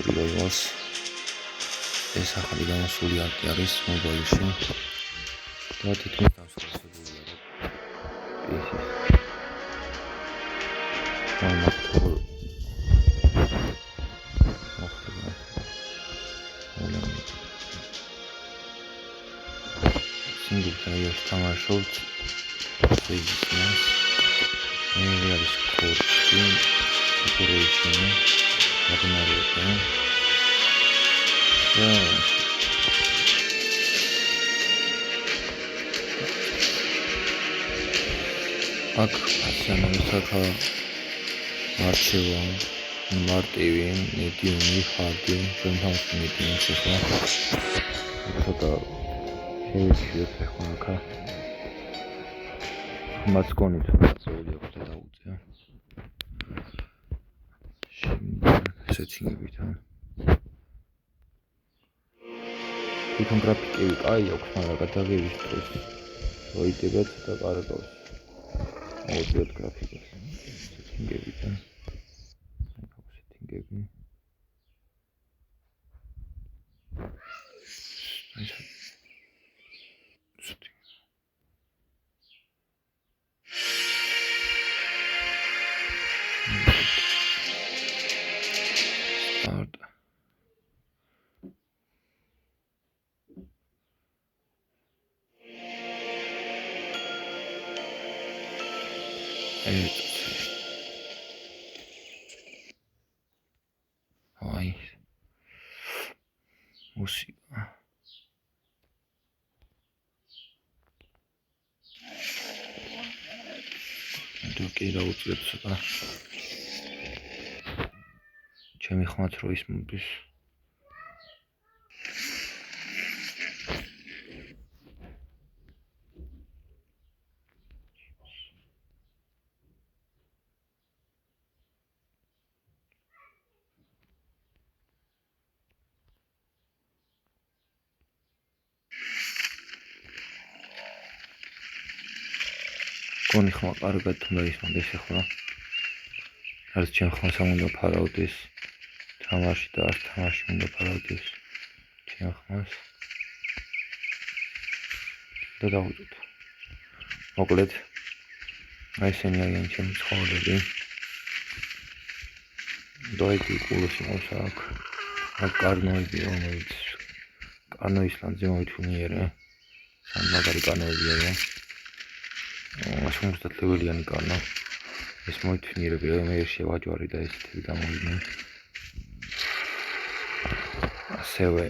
გამოსული iOS ეს ახალი გამოსული არტი არის მობაილში და თითქმის განსხვავებულია PC-ს. Single player თამაშობთ Playstation-ს. არის კორტი, operation-ი, მაგნარიტი. აქ ასანამისაკა მარჩევა, მარტივი, მედიუმი, ჰარდი, შემთხვევაში მედიუმი ხება. ცოტა შევიშვიოთ ახლა აქა. მაცკონი წეული აქვს და დაუწია. სეტინგებიდან. თვითონ გრაფიკები კაი აქვს, მაგრამ გადაღების დროს მოიდება ცოტა კარგავს. მოვიძიოთ გრაფიკას. სეტინგებიდან. სეტინგები. Ai. Música. Только и დაუწიოთ ცოტა. ჩემი ხმაც რო ის მოდის. კონი ხმა კარგად თუნდა ისმოდეს ახლა. არც ჩემ ხმას უნდა ფარავდეს თამაში და არც თამაში უნდა ფარავდეს ჩემ ხმას. და დავუწოთ. მოკლედ აი ესენი არიან ჩემი ცხოვრები. დაიდი კულოსი მოს აქ. აქ კარნოები რომელიც კარნო ისლანდზე მოითუნიერე. სამ მაგარი კარნოებია. 50 ლეველიანი კარნო. ეს მოითუნიერებია მე შევაჯვარი და ესეთი გამოვიდნენ. ასევე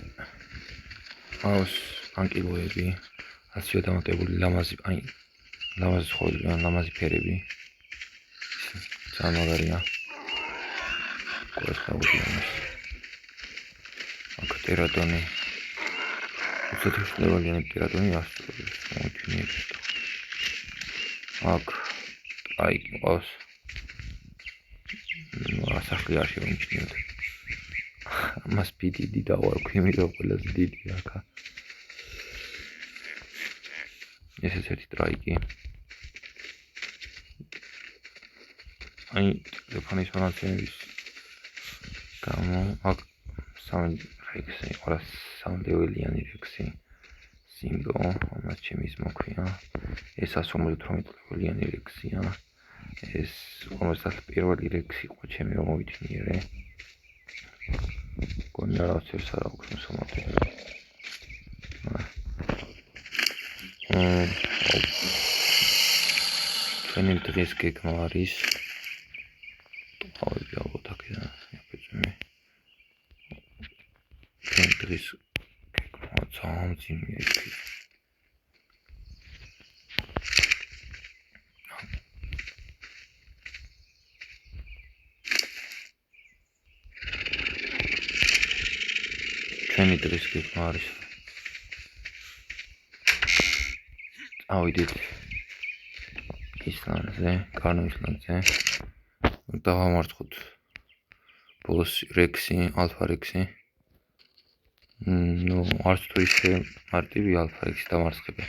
აუს ანკილოები, ასიო დამატებული ლამაზი, აი ლამაზი ცხოვრები, ლამაზი ფერები. ძალიან მაგარია. ყოველთვის აქ ტერადონი. უცოტაშ ლეველიანი ტერადონი ასწორებს მოითუნიერებს. აქ აი ყავს. ასახლი არ შევიმჩნიოთ. მას პიტიდი დავარქვი, იმიტომ ყველაზე დიდი აქა. ესეც ერთი ტრაიკი. აი ტელეფონის მონაცემების გამო აქ სამ რექსი, ორას სამ ლეველიანი რექსი. Single, ამას ჩემის მოქვია. ეს 158 ლეველიანი რექსია. ეს 51 რექსი იყო ჩემი რომ მოვითნიერე. კონი არასდროს არ აქვს მოსამართლებელი. ჩვენი დღეს გეგმა არის თავი ალბათ აქედან აფეცმე. ჩვენი დღეს გეგმა ძალიან ძიმია იქ. ჩვენი დღეს გეგმა არის ავიდეთ ისლანდზე, კარნო ისლანდზე. დავამარცხოთ ბოს რექსი, ალფა რექსი. არც თუ ისე მარტივი ალფა რექსი დამარცხება.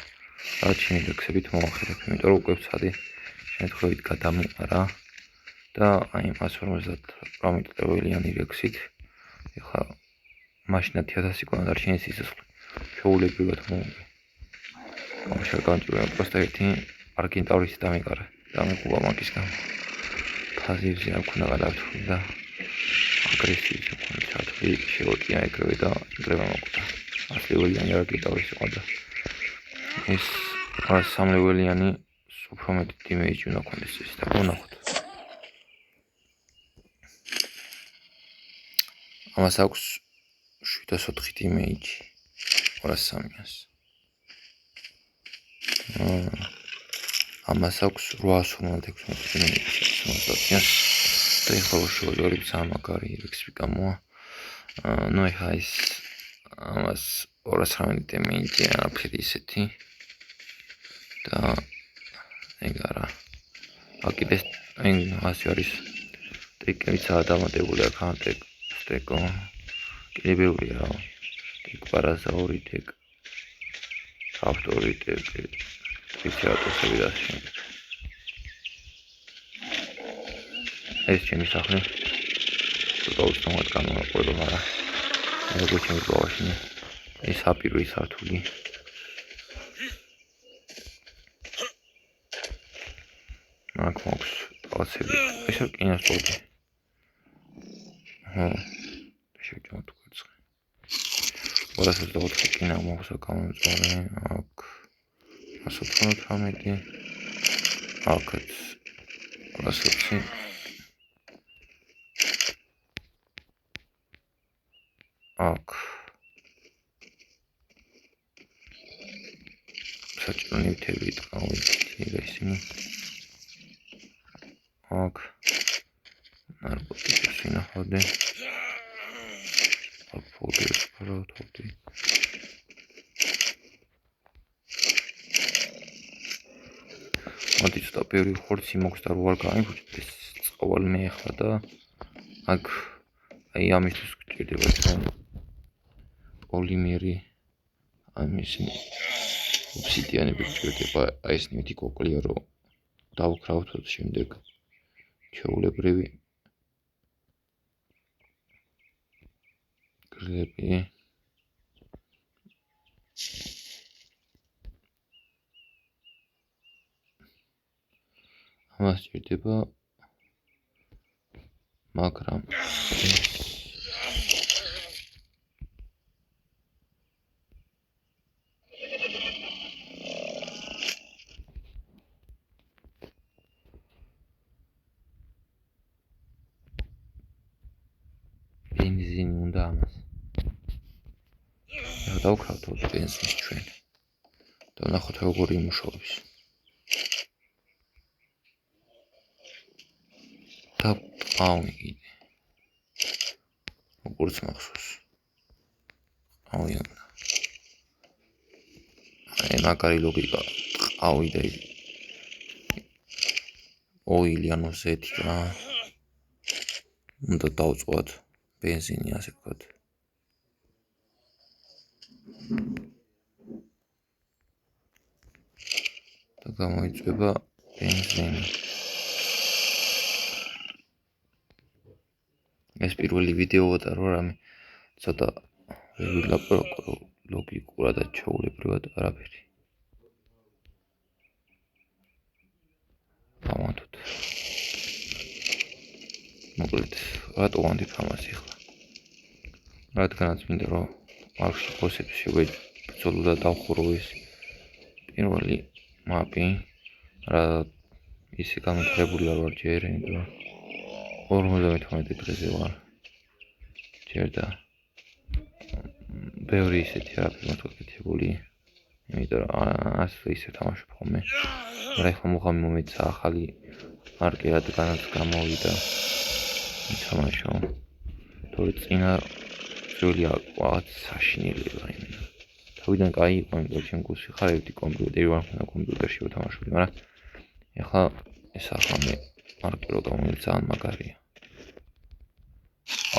რაც ჩემი რექსებით მოახერხებ, იმიტომ რომ უკვე ვცადი შემთხვევით გადამიყარა და აი 158 ლეველიანი რექსით ეხლა მაშინად 1000 იქნება დარჩენილი სიცოცხლე. შეუულებრივად მომგე. გამჭირვება просто ერთი არგენტაურის დამეკარა. დამეკუვა მაგის გამო. ფაზივზე არ ქונה გადართული და აგრესიის მქონე ჩათვლი შეუტია ეგრევე და ეგრევე მოკვდა. 100 ლეველიანი არგენტაურის იყო და ეს 3 ლეველიანი უფრო მეტი დიმეიჯი უნდა ქონდეს ის და ვნახოთ. ამას აქვს 704 დიმეიჯი 203-ს. ამას აქვს 856 დიმეიჯი 120-ს. და ეხლა შევადარი ძალიან XP გამოა. ნუ ეხლა ის ამას 219 დიმეიჯი არაფერი ისეთი და ეგ არა. აკიდეს აი ასე არის ტრიკებიც დამატებული აქ სტეკო კიდე ბევრია რა. ტიკ პარაზაური ტიკ ავტორი ტიკ ტრიცერატოპსები და შემდეგ. ეს ჩემი სახლი ტოტალურად გამოაყოლო არა. ეგ ჩემი ბავშვი. ეს აპირი სართული. აქ მოქვს პაცები. ეს არ კინოსტოდი. შევჭამოთ კვერცხი. 224 კინა მოქვს გამომწვარე. აქ 198. აქაც 220. აქ საჭირო ნივთები გავიქცე ისინი. აქ ნარკოტიკებს ვინახავდი. აქ ფოლდერს ვფარავდი. მოდი ცოტა ბევრი ხორცი მოქვს და რო არ გამიფუჭდეს წავალი მე ახლა და აქ აი ამისთვის გჭირდება ჩვენ პოლიმერი ამის ობსიდიანები გჭირდება აი ეს ნივთი კოკლია რო დავკრავთ შემდეგ ჩეულებრივი გრები ამას ჭირდება მაგრამ ბენზინი უნდა ამას დავკრავთ ბენზინს ჩვენ და ვნახოთ როგორი იმუშავებს და აუნი კიდე როგორც მახსოვს აუიანდა აი მაგარი ლოგიკა ყავი და ოილი ანუ ზეთი რა უნდა დავწვათ ბენზინი ასე ვთქვათ და გამოიწვება ბენზინი ეს პირველი ვიდეოა და რო რამე ცოტა ვილაპარაკო ლოგიკურად და ჩაულებრივად არაფერი დავამატოთ მოკლედ რატო ვანდით ამას ახლა რადგანაც მინდა რომ მარკში პოსტებს შევეძოლო და დავხურო ეს პირველი მაპი რა ისე განვითარებულია რომ ჯერ 58 დღეზე ვარ ჯერ და ბევრი ისეთი არაფერი მოთხოვებული იმიტომ რომ ასე ისე თამაშობ ხოლმე მაგრამ ახლა მუღამი მომეცა ახალი მარკი რადგანაც გამოვიდა თამაშო თორე წინა ძველი აქვს საშინელება იმენა თავიდან კაი იყო იმიტომ ჩემ გულს ვიხარებდი კომპიუტერი ვარ ხნა კომპიუტერში ვთამაშობდი მაგრამ ახლა ეს ახალი მარკი რო გამოვიდა ძალიან მაგარია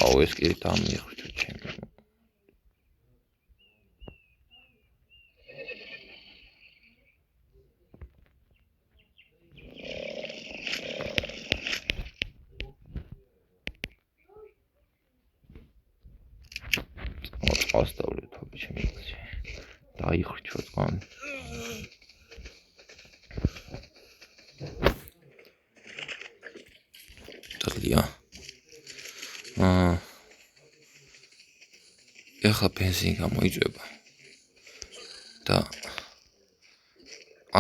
აუ ეს კი დამიხვდა ჩემი დავასწავლე თქო ჩემი კლასი. დაიხრჩო წყალი. დადია. ეხლა ბენზინი გამოიწვება. და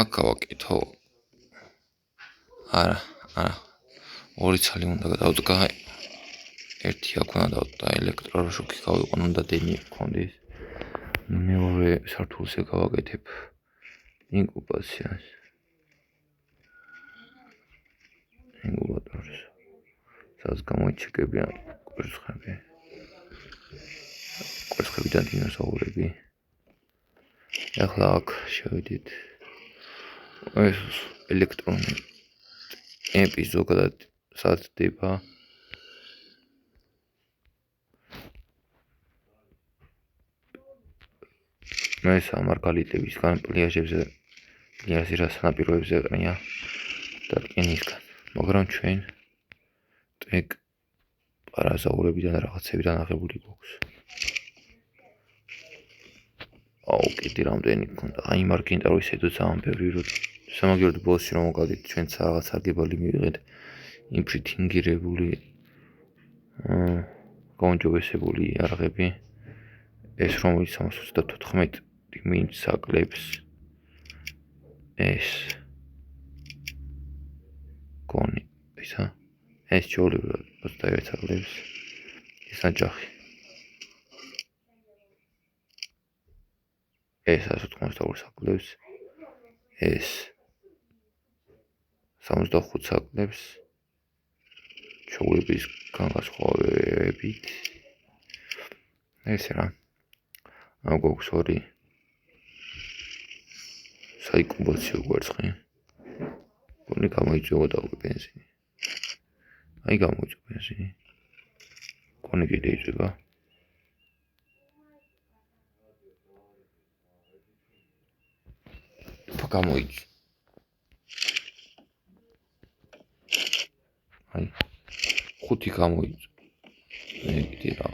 აქ გავაკეთო. არა. ორი ცალი უნდა გადავდგა. ერთი აქ უნდა დავდგა ელექტროშოკი გავიყვან, უნდა დენი გქონდეს. მეორე სართულზე გავაკეთებ ინკუბაციას. ინკუბატორს. სადაც გამოიჩეკებიან კვერცხები. კვერცხებიდან დინოზავრები. ეხლა აქ შევიდით. ეს ელექტრონი ემპი ზოგადად საცდება. მე სამარგალიტებისგან პლიაჟებზე პლიაჟის სანაპიროებზე ყრია და რკინისგან. მაგრამ ჩვენ ტეკ პარაზავრებიდან რაღაცებიდან აღებული გვაქვს. აუ, კიდე რამდენი გქონდა. აი მარკინტაურის ედო ძალიან ბევრი რო სამაგიეროდ ბოლოსში რომ მოვგავდით ჩვენ რაღაც სარგებელი მივიღეთ. იმფრით ინგირებული გაუნჯობესებული იარაღები. ეს რომელიც 334 მინს აკლებს. ეს კონი ისა ეს ჩოლები 21 აკლებს. ეს აჯახი. ეს 182 აკლებს. ეს 65 აკლებს. ჩოლების განსხვავებით. ეს რა აგვაქვს ორი საინკუბაციო კვერცხი. კონი გამოიწვია და ბენზინი. აი გამოიწვია ბენზინი. კონი კიდე იწვება. გამოიწვია. აი 5 გამოიწვია. მე კიდე რა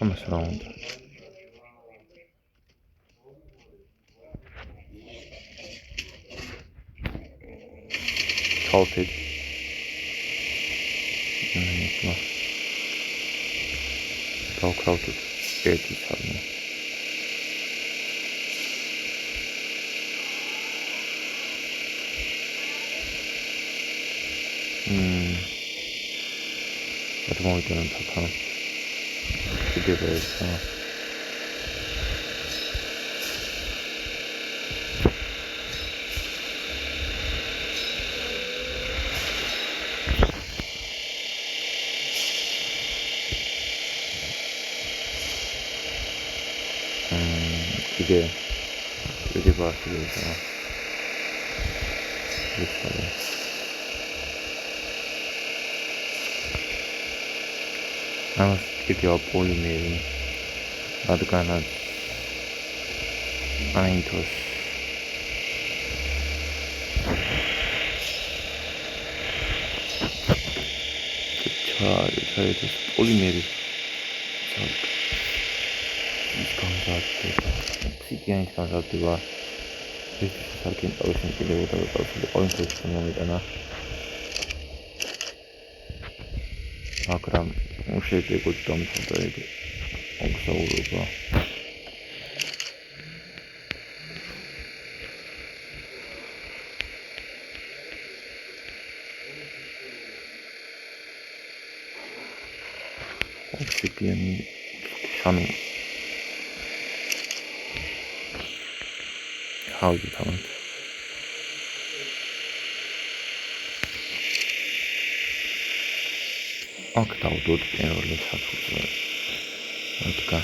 ამას რა უნდა თავთეთ დავქრავთ ერთი ცალმა მოვიდანან თათა კიდევ ესა კიდე ბასილია ამას კიდევ პოლიმერი რადგანაც აინთოს ჩაიდეს პოლიმერი ის განზადდება ფსიქიანის განზადდება ეს საკინტაურის მკიდრეობა და კავშირი ყოველთვის მომიტანა მაგრამ შედეგოთ დამთავრდა ეგ მოგზაურობა ფსიქიანი სამი how you count აქ დავდოთ პირველ სათულზე მოდგა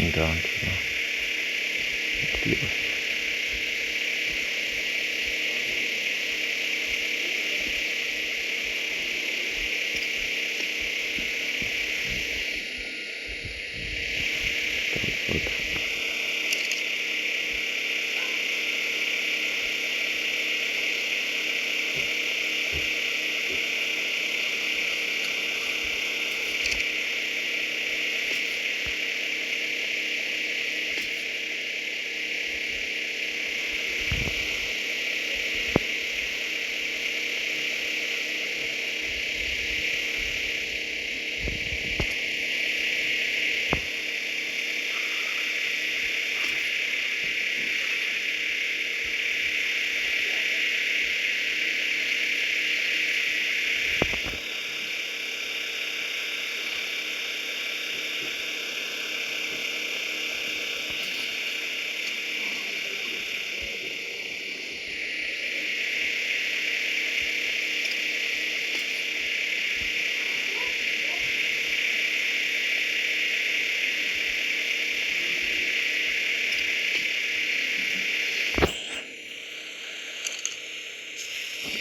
ინდანტია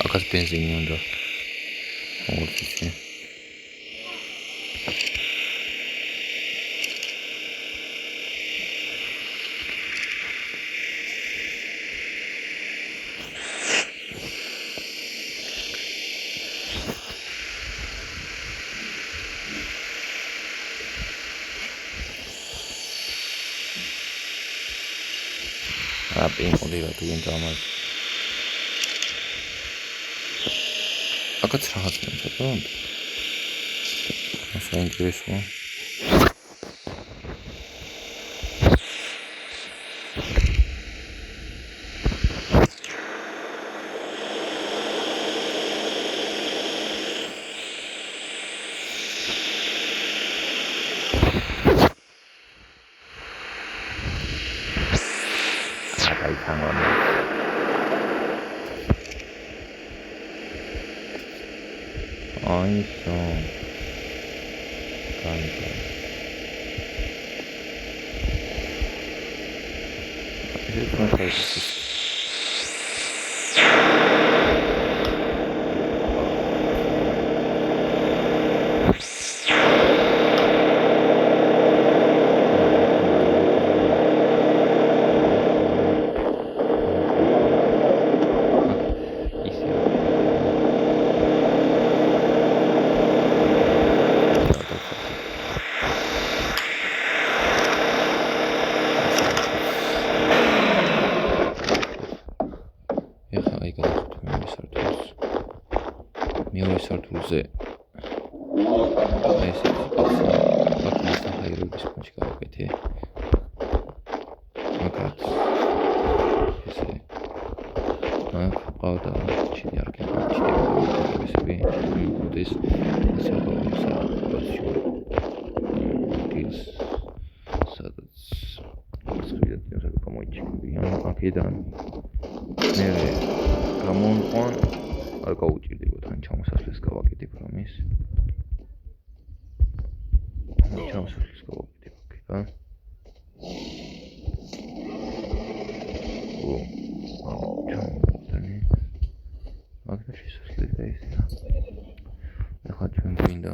Akaz benzini უნდა. მოვიწვი. პინკული რა თუ გინდა ამას. აკაც რაღაც მომწონდა. საინტერესოა. 아이소 간다 이제 좀 살겠어 მეორე სართულზე ეს ბაქნის ჰაერობის პუნქტი გავაკეთე. მაგათ ესე ყავდა ჩილი არქეოლოგიური ჩიტები ჩიტების საბავშვო ის სადაც სპეციალურად გამოიჩინებიან აქედან მე გამონყვან არ გაუჭირდებოდა თან ჩამოსასვლელს გავაკეთებ რამის ჩამოსასვლელს გავაკეთებ აქედან მაგდა შესასვლელი და ესეა ახლა ჩვენ გვინდა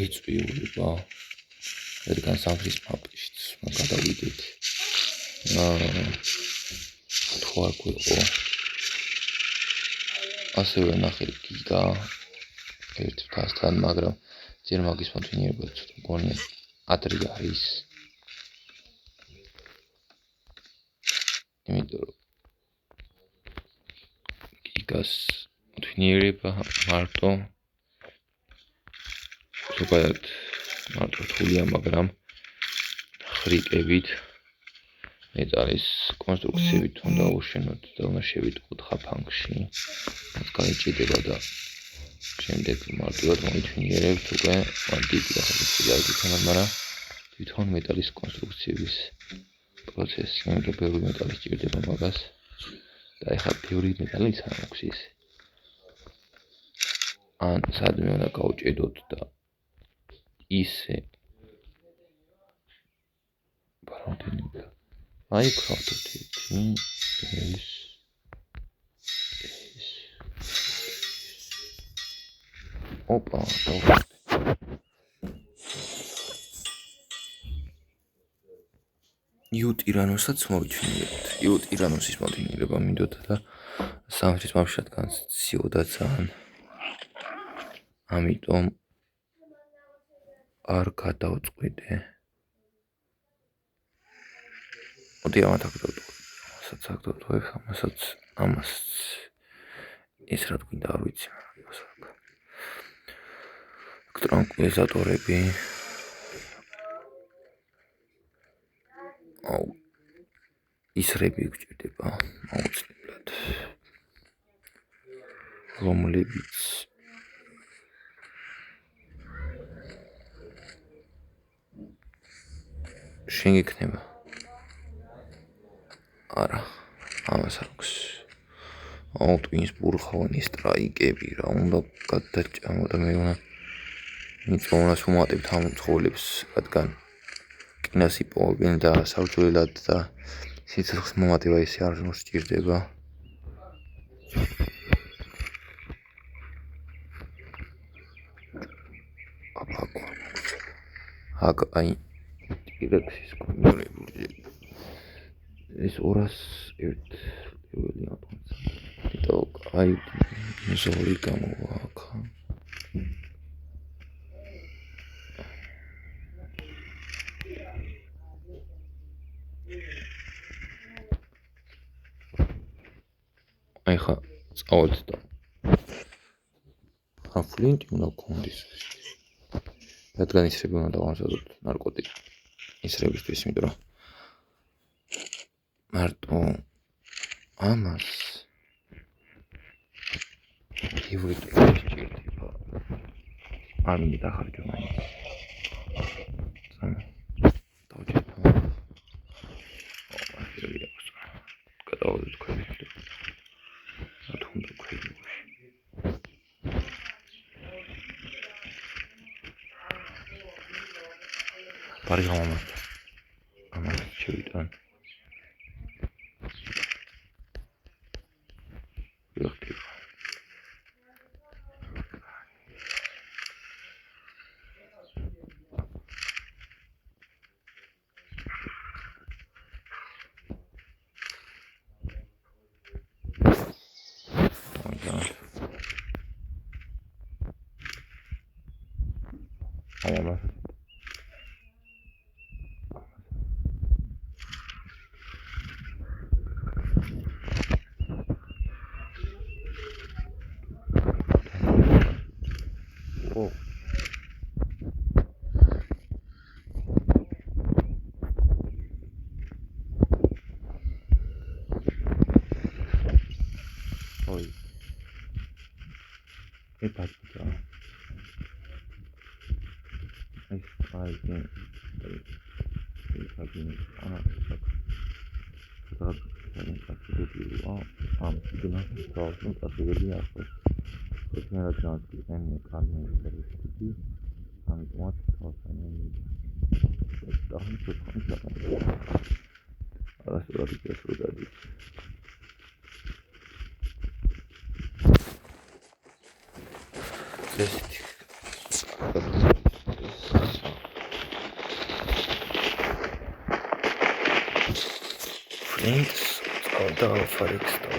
ეწვიულება რადგან სამფრის მაპიშიც გადავიდეთ თუ არ გვიყო ასევე ნახე გიგა ერთ ფასთან მაგრამ ძერ მაგის მოთმინიერება ცოტა მგონია ადრე არის იმიტომ რომ გიგას მოთმინიერება მარტო ზოგადად მარტო რთულია მაგრამ ხრიკებით მეტალის კონსტრუქციებით უნდა უშენოთ და უნდა შევიტყოთ ხაფანგში მას გაიჭედება და შემდეგ მარტივად მოითმინიერებთ უკვე მარტივი ახალწელი არ გიქონებთ მაგრამ თვითონ მეტალის კონსტრუქციების პროცესი იმიტომ ბევრი მეტალი სჭირდება მაგას და ეხლა ბევრი მეტალის არ აქვს ის ან სადმე უნდა გავუჭედოთ და ისე ბაროდენია აი ქართოთ ეს ოპა იუტირანუსაც მოვიჩვენებთ. იუტირანუსის მოდინირება მინდოდა და სამთის ბავშვი რადგან ციოდა ძალიან. ამიტომ არ გადავწყვიტე. მოდი ამათ აქ დავტოვებ. ასაც აქ დავტოვებ, ამას ეს რა გვინდა არ ვიცი, მაგრამ ტრანკვილიზატორები. ისრები გვჭირდება აუცილებლად. რომლებიც შენ გიქნება. არა, ამას არ აქვს. ტვინს ბურხავანი სტრაიკები რა უნდა გადაჭამო და მე უნდა მიწოვნას უმატებთ ამ ცხოველებს, რადგან კინას იპოვებენ და საბრძოლველად და სიცოცხლის მომატება ისე არ მოსჭირდება. აი ტირექსის კონტროლები ეს 201 ლეველი ატომს. აი ზორი გამოვა აქ. აი ხა წავედით და ხა ფლინტი უნდა გქონდეს. რადგან ისრები უნდა დავამზადოთ ნარკოტიკი ისრებისთვის, იმიტომ რომ მარტო ამას ივრიტული სჭირდება. არ მინდა დახარჯო მაინც. დავჭერთ. გადავიდეთ ქვევით. თუნდაც ქვევით. პარი გამომართ. ამას შევიტან. Flinks da Felix da.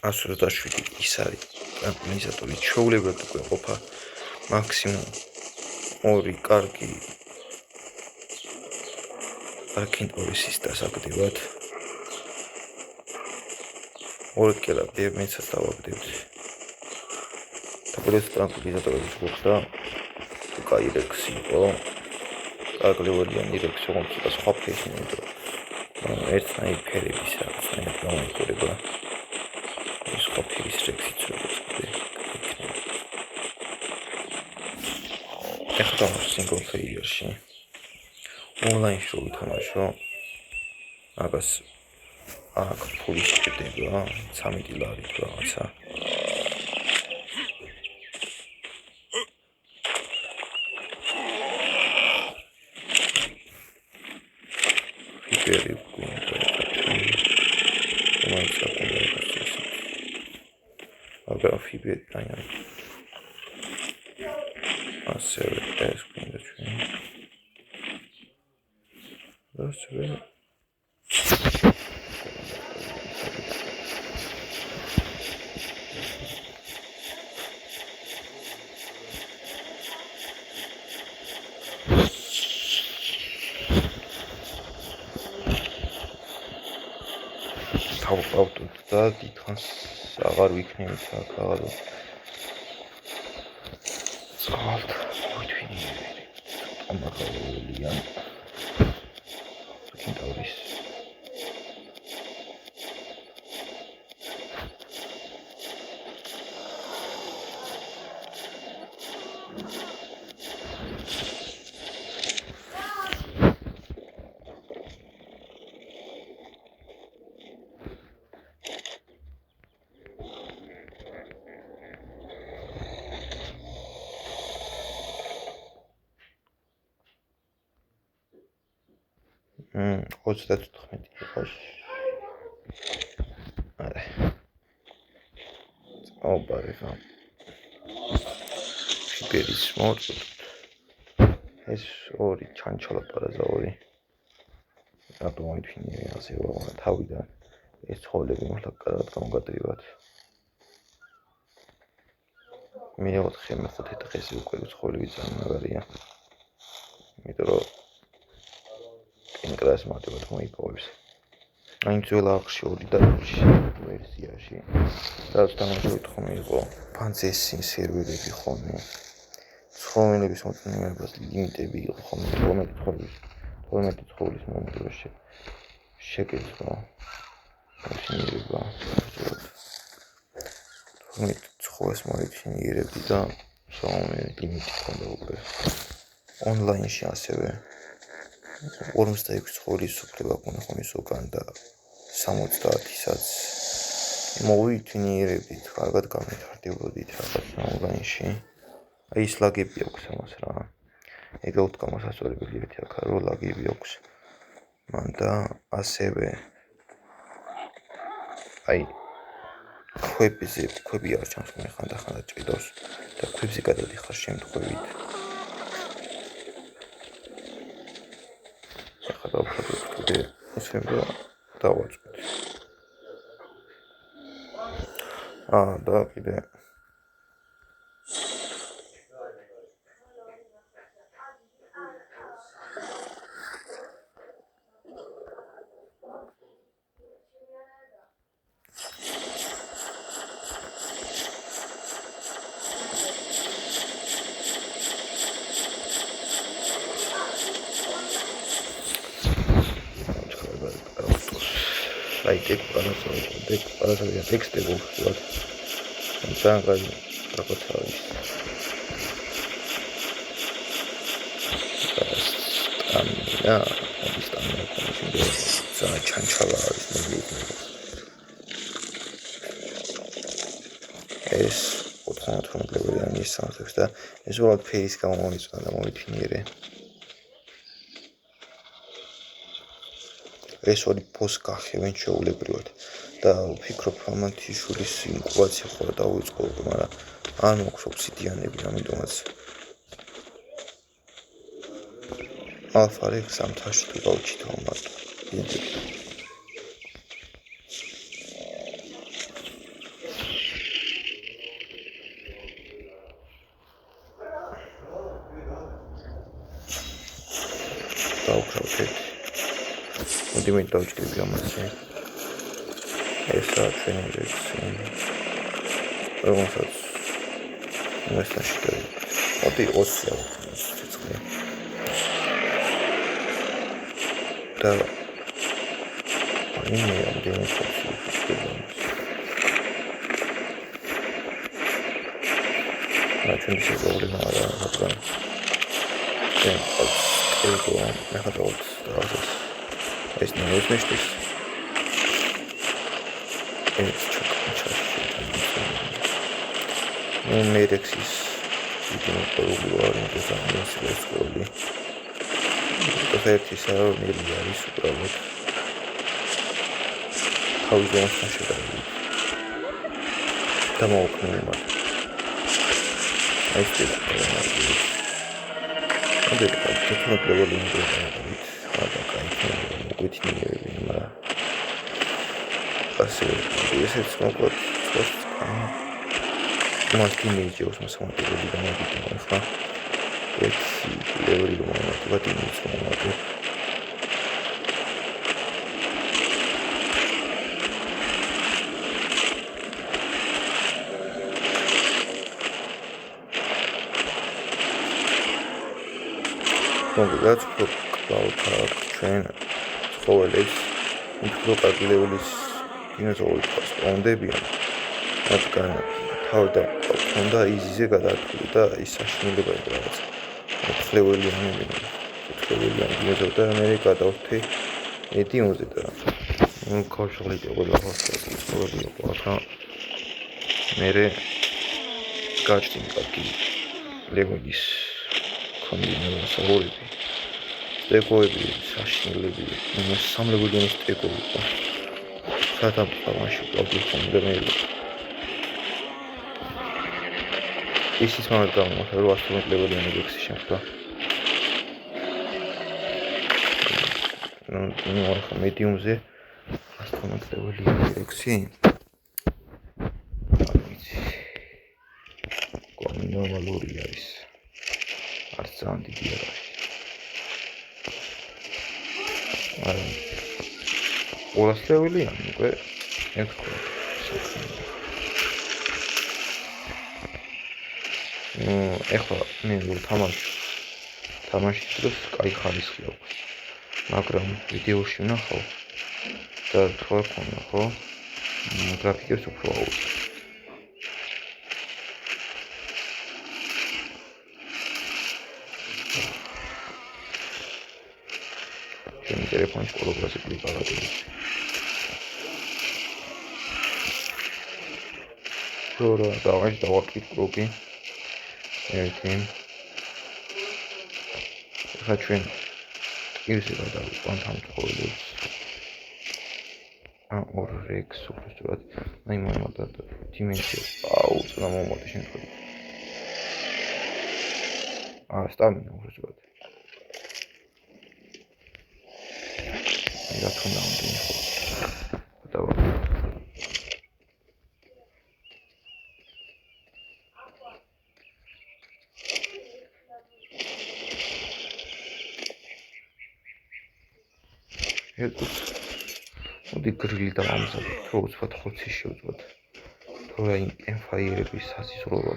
Asur da șuti isari, organizatori ჩვეულებრივად უკვე ყოფა მაქსიმუმ 2 კარგი არქინტორის დასაგდებად. 2 კილოები მეცაც დავაგდებთ. და პრეს ტრანკვილიზატორები გქონდა კაირექსი იყო. კარგლევადიანი რექსი ხომს და სხვა ფეში მინდო. ერთნაირი ფერების რაღაცნაირად გამოიყურება. Ის რექსი წვეთები. ეხლა single player-ში online-ში ვითამაშო. მაგას აქ ფულის ჭირდება 13 ლარი თუ რაღაცა. ფიბერი გვინდა. მოიცა კონდექს. აგრაფ ფიბერი დაიან. ასევე ეს გვინდა ჩვენ. რასვე თავყავთ და დიდხანს აღარ ვიქნებით აქ აღარ წავთ მოითვინე ამაღლიან კინტავრის ოცდათხმეტი იყოს. არა. წაუბარება. ფიბერის მოწოდოთ. ეს ორი ჩანჩალა პარაზაური. რატომ მოითვინე ასე ვაღა თავიდან. ეს ცხოველები მოხდა კარგად გამოგადრივათ. მე 4 დღეს უკვე ცხოველები წარმოგარია. იმიტომ რომ ინკრას მარტივად მოიპოვებს. აი ძველ აღში 2 ვერსიაში რაც თამაშობთ ხომ იყო ფანცესი სერვერები ხოლმე. ცხოველების მოწინააღმდეგეს ლიმიტები იყო ხოლმე 12 ცხოველის მომენტში შეკეთება. შეიძლება 12 ცხოველს მოიწინიერებდი და საომარი ლიმიტი ჰქონდა უკვე. ონლაინში ასევე 56 ცხოველის უფლება ქონდა ხომ ის უკან და 70-საც მოვითინიერებდით, კარგად გამეთარდებოდით რაღაც ონლაინში. აი ის ლაგები აქვს ამას რა. ეგა უთქამასასწორებელი ერთი აქ რო ლაგები აქვს. მან და ასევე აი ქვები არ ჩანს მე ხანდახან ჭიდავს და ქვებზე გადადიხარ შემთხვევით. ახლა დავხატოთ ესე რომ დავაწყოთ. და კიდე აი პარასოლია ტექსტები ვუხსოვთ. ძალიან რაღაცა არის. სტამინა, ძალიან ჩანჩალა არის მოგიყვება. ეს 98 ლეველი ის სამწევს და ეს უბრალოდ ფერის გამო მომიწვია და მოითინიერე. ეს ორი პოს გახევენ შეულებრივად და ვფიქრობ რომ თიშულის ინკუბაცია ხოლმე დავიწყო, მაგრამ არ მოქვს ოფსიდიანები, ამიტომაც ალფარი სამთაში თუ გავჩითო მარტო. დავქრავთ მოდიმით დავჭრები ამაზე. ესა ჩვენი რეცი. რომელსაც მასაში დავი. მოდი 20 ავხსნას ცეცხლი. და მე ამდენი ხალხი ვხდება. ჩვენი პრობლემა არა, მაგრამ ეს ნუ ეს ეს ჩაკა მერექსის ვიდეო არის ამასის სკოლი ერთი საერთი არის უბრალოდ თავის ძონასთან შედარებით დამოუკმენი მათ ეს ტექნოლოგიური ინჟინერია ხადა კაი მოგვითინებები მაგრამ ასე ესეც მოკლედ მას თინეიჯერს მასამართლებელი გამოგიტანა ხა ეს ლეველი მომატებად იმის მომატებ მოგდაც კლაუდა ჩვენ ყოველეს უფრო კარგი ლეველის დინოზავრებს პონდებიან რადგან თავდა უნდა იზიზე გადააქვილი და ის საშინელება იყო რაღაც ხლეველიანი დინოზავრი და მე გადავთი ედიონზე და ქოშოლიტი ყველა ხოსტი იყო ახლა მე გაჩნდა კარგი ლეველის კომბინაცია საუბრები სტეკოები საშინელები სამლეველი სტეკოები იყო სათამაშო პრობლემი ხონდა მე ისიც მაგ გამოვხდა რომ 100 ლეველიანი ექსი შეხვდა ნუ ახლა მედიუმზე 100 ლეველიანი ექსი ნორმალური არის არც ძალიან დიდი არ არის არა 200 ლეველიანი უკვე ეხლა ეხლა მე თამაშის დროს კაი ხარისხი აქვს მაგრამ ვიდეოში ვნახავ და თქვა ხომ ხო გრაფიკებს უფრო აუწევ ჩემი ტელეფონის კოლოგრაფი კლიკავდი τώρα დავაჟ დავაკით პრობი ერთი ხა ჩვენ ისე გადავიყვანთ ამ თხოვლებს ორ რექს უბრალოდ აი მომატა დიმენსია აუ წნა მომატა შემთხვევით სტამინა უბრალოდ რა თქმა უნდა დავა მოდი გრილი დავამზადოთ რო უცბად ხორცი შევწვათ თორე აი ემფაიერების სასიზროვა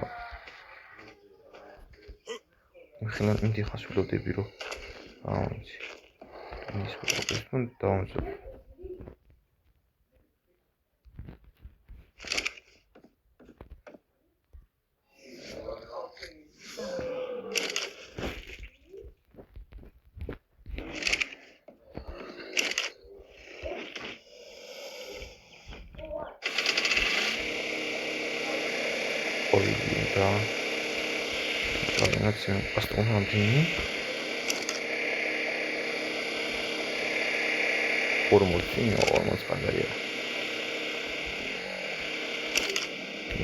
ხლა იმდი ხასულობდები რომ აუცი ის პრობლემა დავამზადოთ და რაღაც პასტონამდენი ფორმულში ნორმალს პანდარია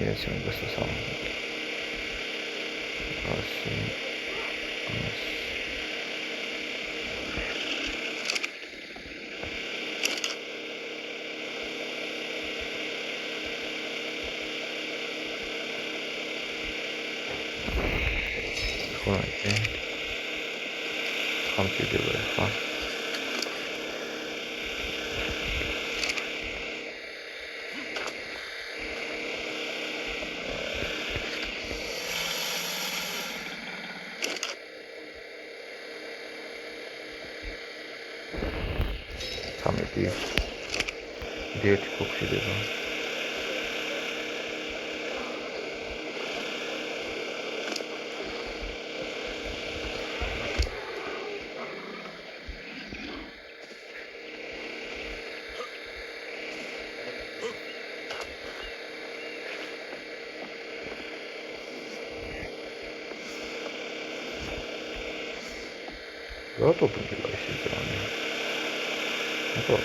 ეს είναι გასასწავლო ასე Okay. Computer huh? Comedy. Dirty computer. რატო გინდა ის ძანი? აბა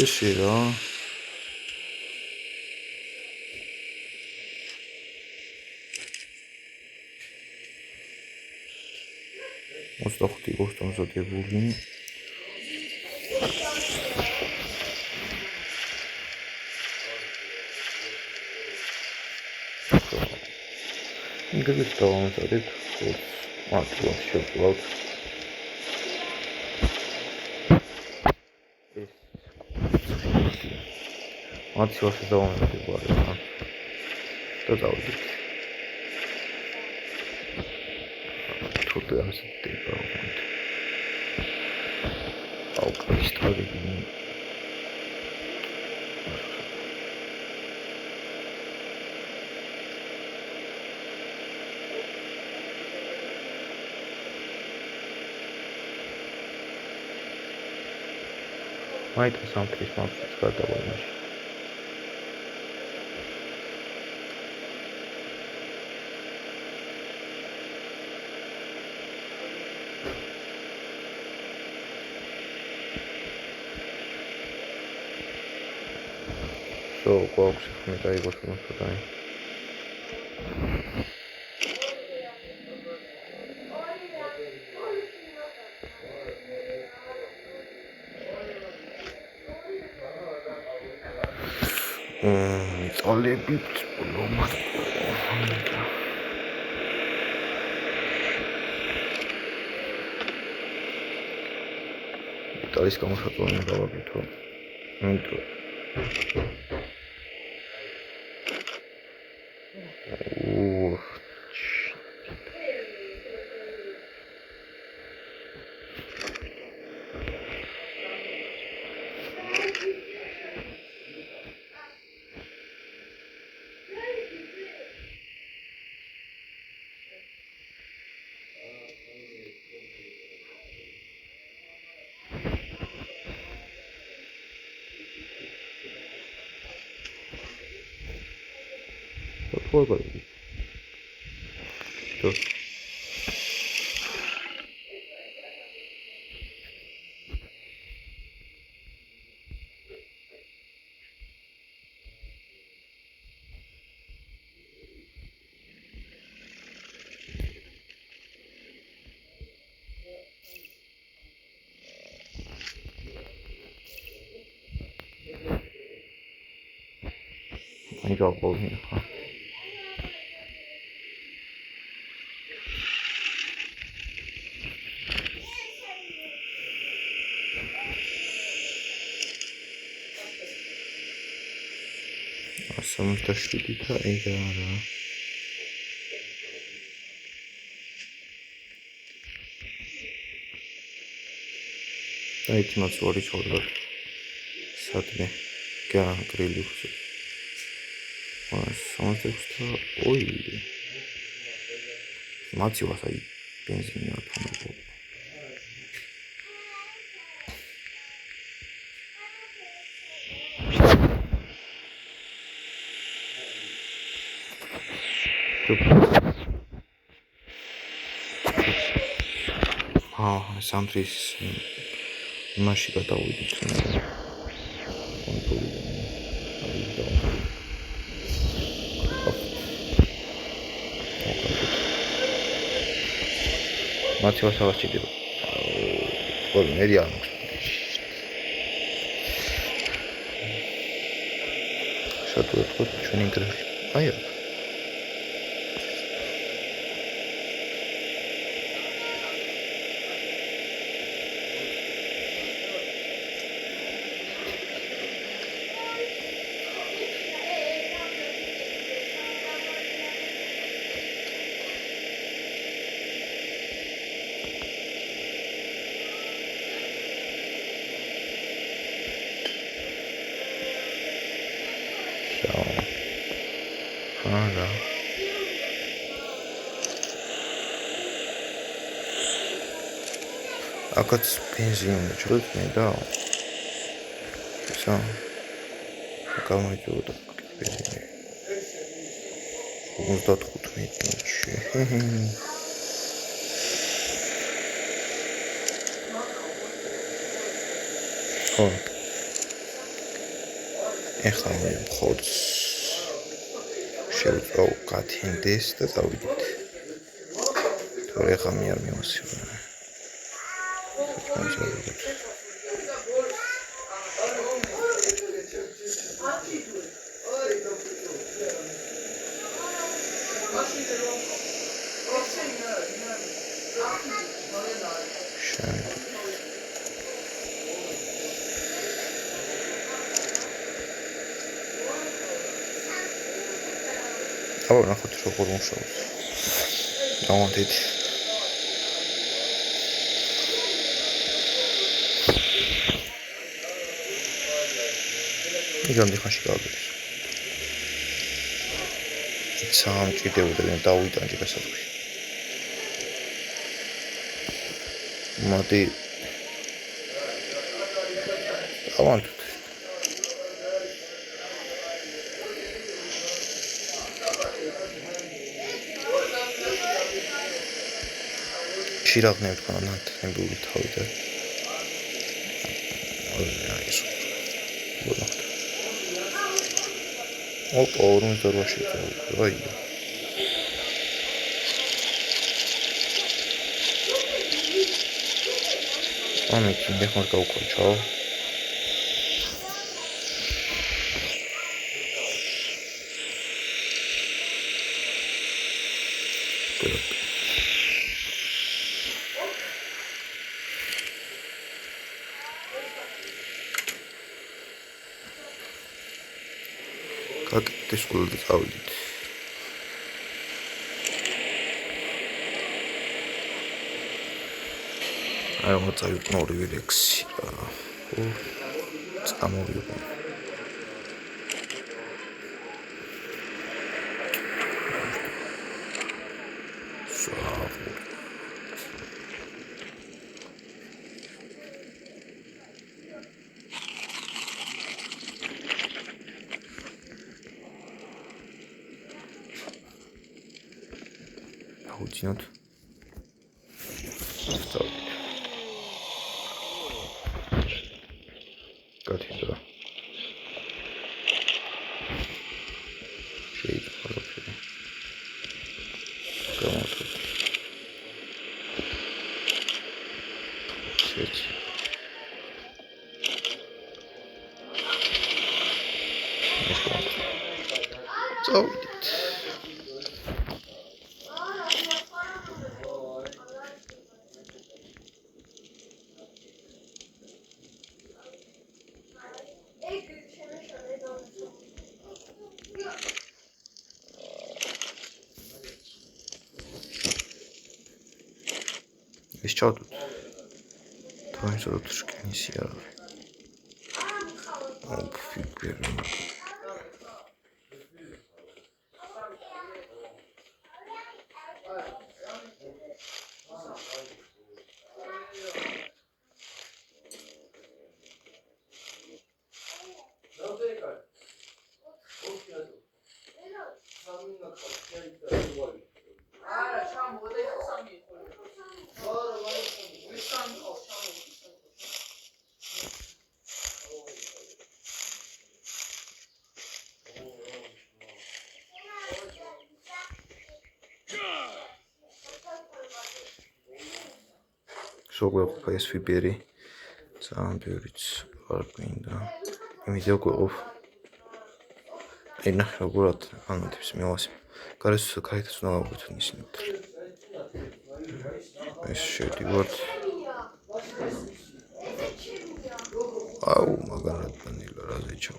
ისე რა მოსდახტი გოსტონზადებული ინგლისს დავამზადებ ხუთს მარტივად შევკლავთ ეს მოცივას დავამზადებ ვარ და დავიდეთ თუთე ამზადებ აუ კრისტალები მაიტა სამთრის მავშიც გადავალ მაშინ გვაქვს ხმე დაიგოს მოსწაი წოლებით ლომად იტალიის გამოსაწვევი გავაკეთო იმიტომ what about it? So. I got all here, huh? Samashtashtita egara. Daiti matsuri chodar. Satme kya grili huse. Samashtashtita oi. Matsi wasai benzin yapana. Samtris იმაში გადავიდით. მათი ვასაღას ჭირდება. ყველი მერი არ მაქვს. შატუეთქოთ ჩვენი გრილი. აი რა. Ага. აკაც ბენზინი ჩუქ მე და სა გამოიწოდა ბენზინი 55 მეტრში ხო ეხლა მე მხოლოდ შევწავ კათენდეს და წავიდეთ თორე ხა მე არ მივასწავლე აბა ნახოთ როგორ მუშაობს დავანდით იგამდე ხანში გავაგდეს სამ ჭირდებოდა მე დავიტანჯე გასაწყისში მოდი ავანტ შირაღნე თქვა ნათნებული თავი და აი ეს ოპა ორუნ დარვაში აი ამე კიდე ხარ გავკოჩო კაკეთის ყოლი წავიდით აი მოწავით ორივე ლექსი ხო წამოვიღო აუცინოთ კათედრა შეიძლება გამოთქვი შეჭი წავიდით ის ჩავდოთ თვითონ შკენისი არ არის ფიქრე სოგვეყოფა ეს ვიბერი ძალიან ბევრიც არ გვინდა იმედია გვეყოფ ენა როგორად ანოტებს მევასე გარეს ქაითაც უნდა გავაკეთოთ ისინი ეს შევდივართ აუ მაგარად დანილა რაზე ჩავ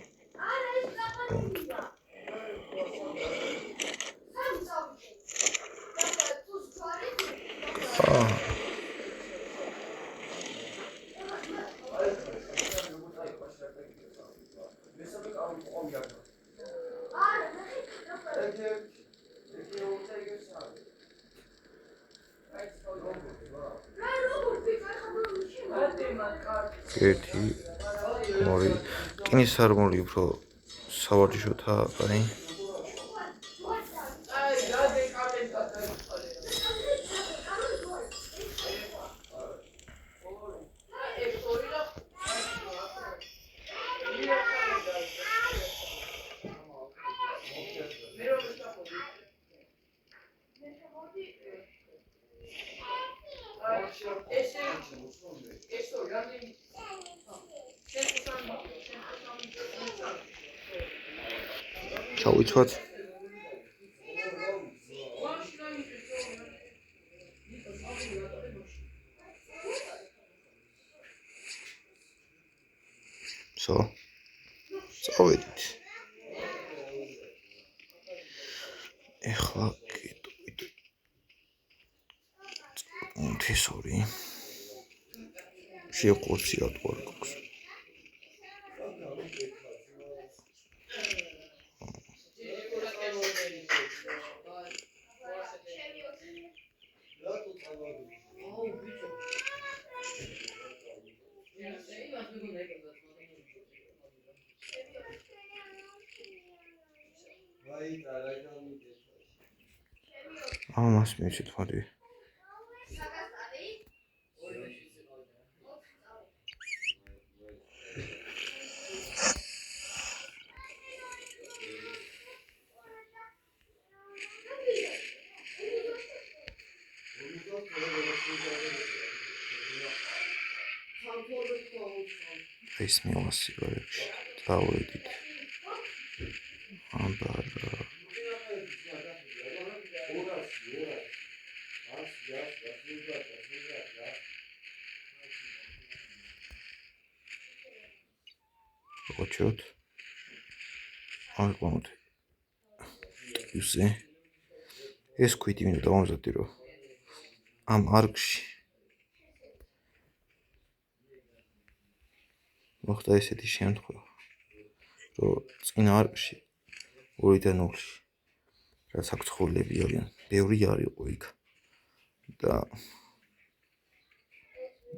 ერთი, ორი. რკინის სარმული უფრო სავარჯიშოთაა, კაი. ჩავიცვათ. So. წავედით. ეხლა კიტყვით. თესორი. შეყურცი რატო არ გვაქვს? ამას მივიცით მოდი. ეს მივასწრებში დავედით. აბარა. ოჩოთ. აიყვანოთ. ისე. ეს ქვიტი მინდა დავამზადე რომ ამ არქში მოხდა ესეთი შემთხვევა, რომ წინა არქში 2-დან 0-ში რაც აქ ცხოველები არიან, ბევრი არ იყო იქ და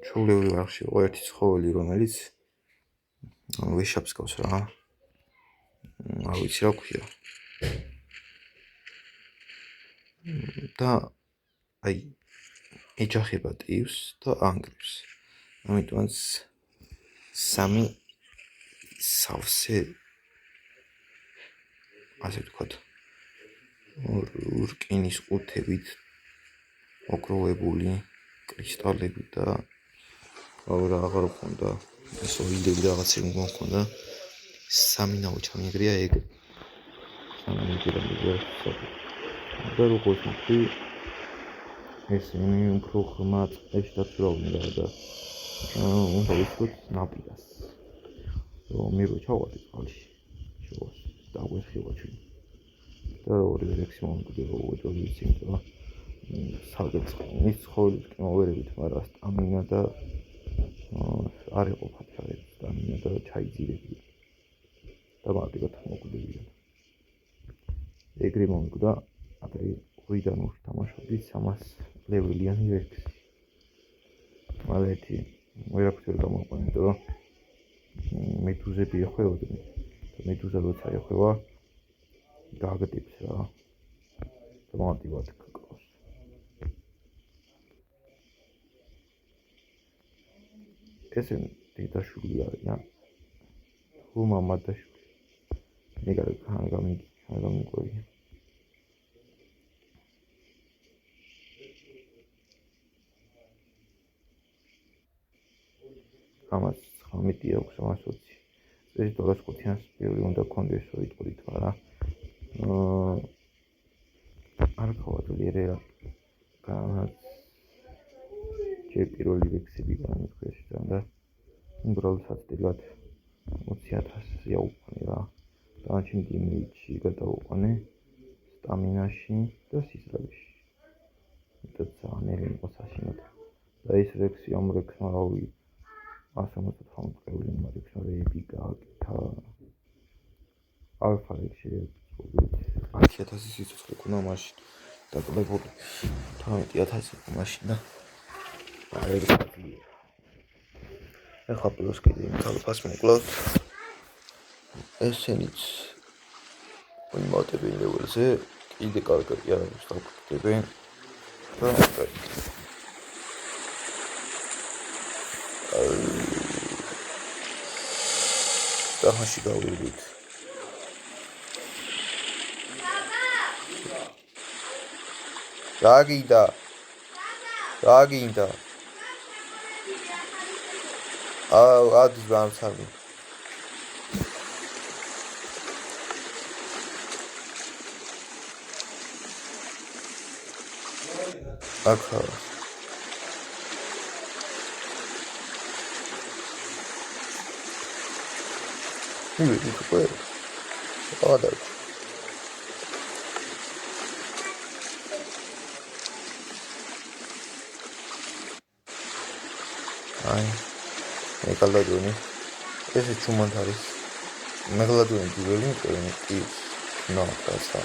ჩვეულებრივ არქში იყო ერთი ცხოველი, რომელიც ვეშაპს გავს რა. არ ვიცი რა ქვია. და აი ეჯახება ტივს და ანგრევს. ამიტომაც სამი სავსე ასე ვთქვათ რკინის ყუთებით მოგროვებული კრისტალები და რა აღარ მქონდა ეს ოილები რაღაცები მქონდა სამი ნაოჩამიღრია ეგ სამი ნაოჩამიღრია და როგორც ვთქვი ესენი უფრო ღრმა წებში დაცურავდნენ და უნდა ვიქოთ ნაპირას რომ მირო ჩავარდი წყალში შევას დაგვეხება ჩვენ და ორივე ლექსი მომკვიდრო უეჭველი სიმწვა საგეცხმის ცხოველის კმოვერებით მაგრამ სტამინა და არ იყო ფათქარი სტამინა და ჩაიძირებია და მარტივად მოკვდებიან ეგრე მომკვდა ადრე 2-დან 2 თამაშობდი 300 ლეველიანი ლექსი მალეთი ვერაფერ გამოყვანე და მედუზები ეხვეოდნენ და მედუზა როცა ეხვევა გააგდებს რა და მარტივად გყავს ესე დედაშვილი არიან თუ მამადაშვილი მეგარი გამიყვები ამას 19 აქვს 120 წელი 205-ს პირველი უნდა გქონდეს რომ იტყოდით მაგრამ არ გავაძლიერე რა განაც ჯერ პირველი ლექსები განმეხვეში და უბრალოდ საწილად 20,000 აუყვანე რა დანარჩენ დიმეიჩი გადავუყვანე სტამინაში და სისხლში მეტად ძალიან იყო საშინელი და ეს ლექსი ამ ლექსმა რავი 150 წელი მარიქნა რეები გააკეთა ალფა ლექსი 10,000 სიცოცხლე ქონა მაშინ დაკლებული 18,000 მაშინ და ეხლა პლუს კიდე იმ თალფას მოკლავთ. ესენიც იმატებენ ლეველზე, კიდე კარგად იარაღებს დავკეთებენ და დაჰაში გავიდით. რა გინდა? ადის გამცანი. აქა მივედი უკვე აღარ აი ეკალადონი ესე ჩუმად არის მეგლადონი ძველი კი ნახაცა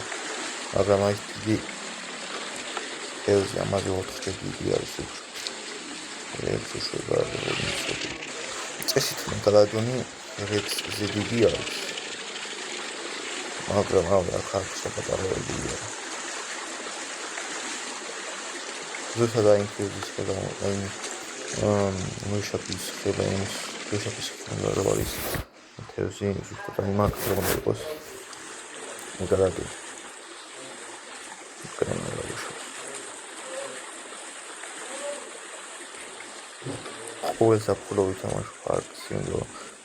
მაგრამ აი დიდი ელზე ამაზე 4 დიდი არის რექსი შეგვარებული წესით მეგლადონი რექსზე დიდი არის მაგრამ ახლა შეფატარებელია ზუსტად აი ინფუზიის ხელა აი მოიშაპის ხელაინს მოიშაპის ხელა რა არის თევზი ზუსტად აი მაგ რომ იყოს მეგალადონი ყოველ საფულოვი თამაშ პარკს იმდო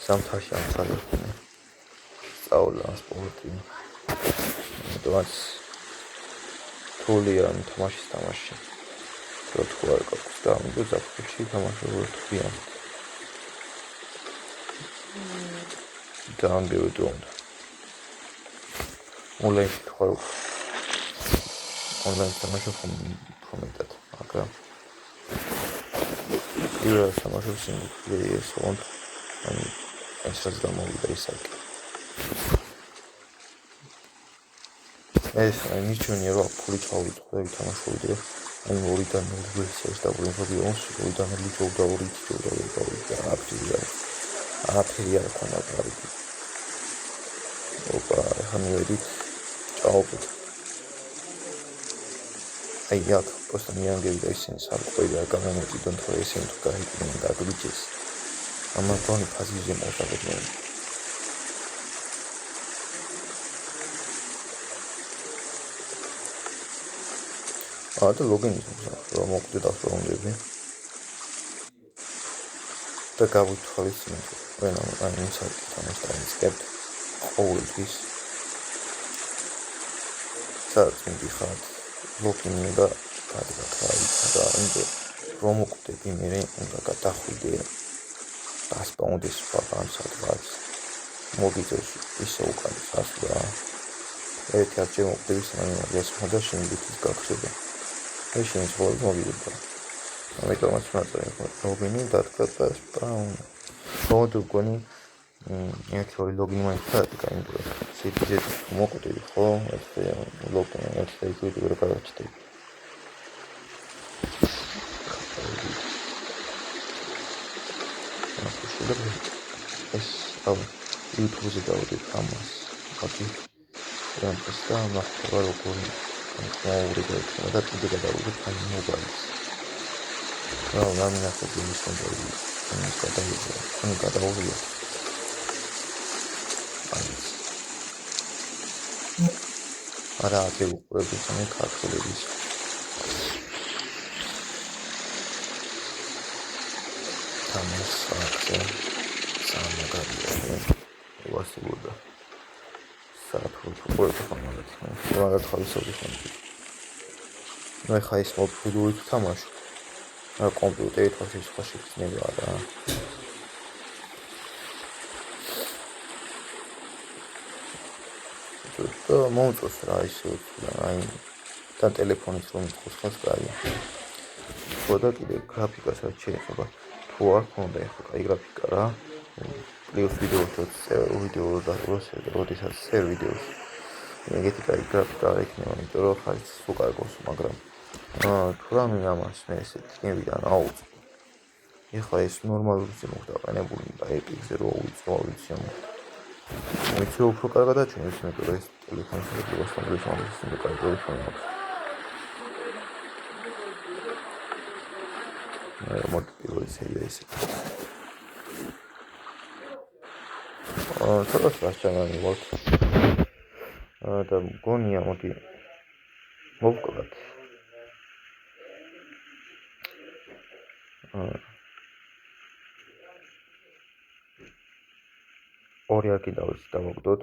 სამთაში ამცალებდნენ სწავლა სპორტი თუმცა თულია თამაშის თამაში რო თუ არ გაქვს და ამიტომ საფულში თამაშობ თვია და ამბევდო онлайн თხოვ онлайн თამაშობ კომენტად მაგრამ ირა თამაშობს ინგლისურს on ანუ ესაც გამოვიდა ისაკი ეს ნიჩუნი რა ფული ჩავიტყვი თამაშობდი ანუ ორიდან ვერსიას და ვინფობიოს ორიდან ლიჩობდა ორი და აფერია ქონა კარგი ოპა ახლა მივედით ჭაობთ აი აქ просто მიანგები და ისინი სარკვევი არ გამომეწოდონ თორე ისინი თუ გაიგნენ გაგვიჭეს ამან თონი ფაზიზე მოვსაბედნენ და ლოგინი რომ მოკვდე დასწრონდები და გავვითვალისწინეთ ვენა აი ინსაიტი თამაშობთ ყოველთვის სადაც მიდიხართ ლოგინი და გადაგაქრაი და ინდე რომ მოკვდები მე უნდა გადახვიდე დასპაუნდეს სხვა სადღაც მოგიწევს ისე უკან წასვლა ერთი არჩევ მოკვდები სანამ ეს ხოდა შემიძლია გაქრება ეს შეიძლება მოვიდა ამიტომაც მაწვე ლოგინი დადგა და სპაუნ ბოდო გონი ერთი ლოგინი მაინც გაინდო სიტზე მოკვდები ხო ეს ლოგინი ეს ვიდეო ვერ გავაჩდი ეს YouTube-ზე დავდებ ამას აკი რომ პოსტა მახტვა როგორი მოურიდე და კიდე გადავიდე ფაილ მობაილს რა ლამინატები მისონდები ამის გადავიდე ანუ გადავიდე არა აკი უყურები ხანი ქართულების თამაშზე სამაგარია ვასიბოდა საფრთხე ხომალეთ მაგათ ხალისები ხომ მე ხა ის მოდულით თამაშობ რა კომპიუტერით ვასი სხვა შექმნება რა და მომწონს რა ისე აი და ტელეფონით რომ ხოს კაი ხოდა კიდე გრაფიკასაც შეიძლება თუ არ ქონდა ახლა კაი გრაფიკა რა პლუს ვიდეო და როდესაც წერ ვიდეოს ეგეთი კაი გრაფიკა არ იქნება იმიტომ რომ ხარიც უკარგოს მაგრამ თუ რამე ამას მე ესეთ ნებიდან აუწ ეხლა ეს ნორმალური მოხდა ყენებული და ეპიკზე რო უწოვიცი მოხდა. მეც უფრო კარგად აჩვენებს, იმიტომ რომ ეს ტელეფონის შეგვასთან რეჟიმის სიმკარე ტელეფონი აქვს. მოდი პირველი სერია ისე. ცოტას რასჭამანი ვარ. და მგონია მოდი მოვკლათ. ორი არქიტრავის დავაგდოთ.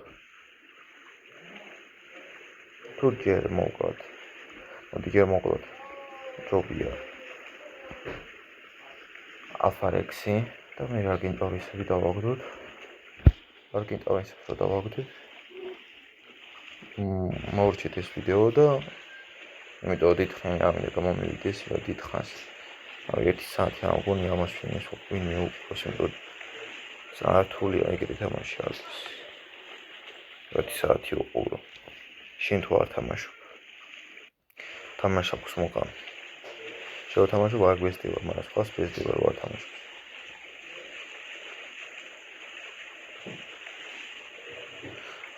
თუ ჯერ მოვკლათ. მოდი ჯერ მოვკლათ. ჯობია. აფარექსი და მე არქიტრავისები დავაგდოთ. არქიტრავისებს რო დავაგდოთ. მოვურჩეთ ეს ვიდეო და იმიტომ დიდხანი ამიტომ მომივიდეს რა დიდხანს. 1 საათი ამ გონი ამას ვინმე ვინმე უყუროს იმიტომ საათულია ეგრე თამაში არის. 1 საათი უყურო. შენ თუ არ თამაშობ. თამაშობს მოყავ. შევთამაშობ არ გვესტივა, მაგრამ სხვა სპეციფიკურ ვარ თამაშობს.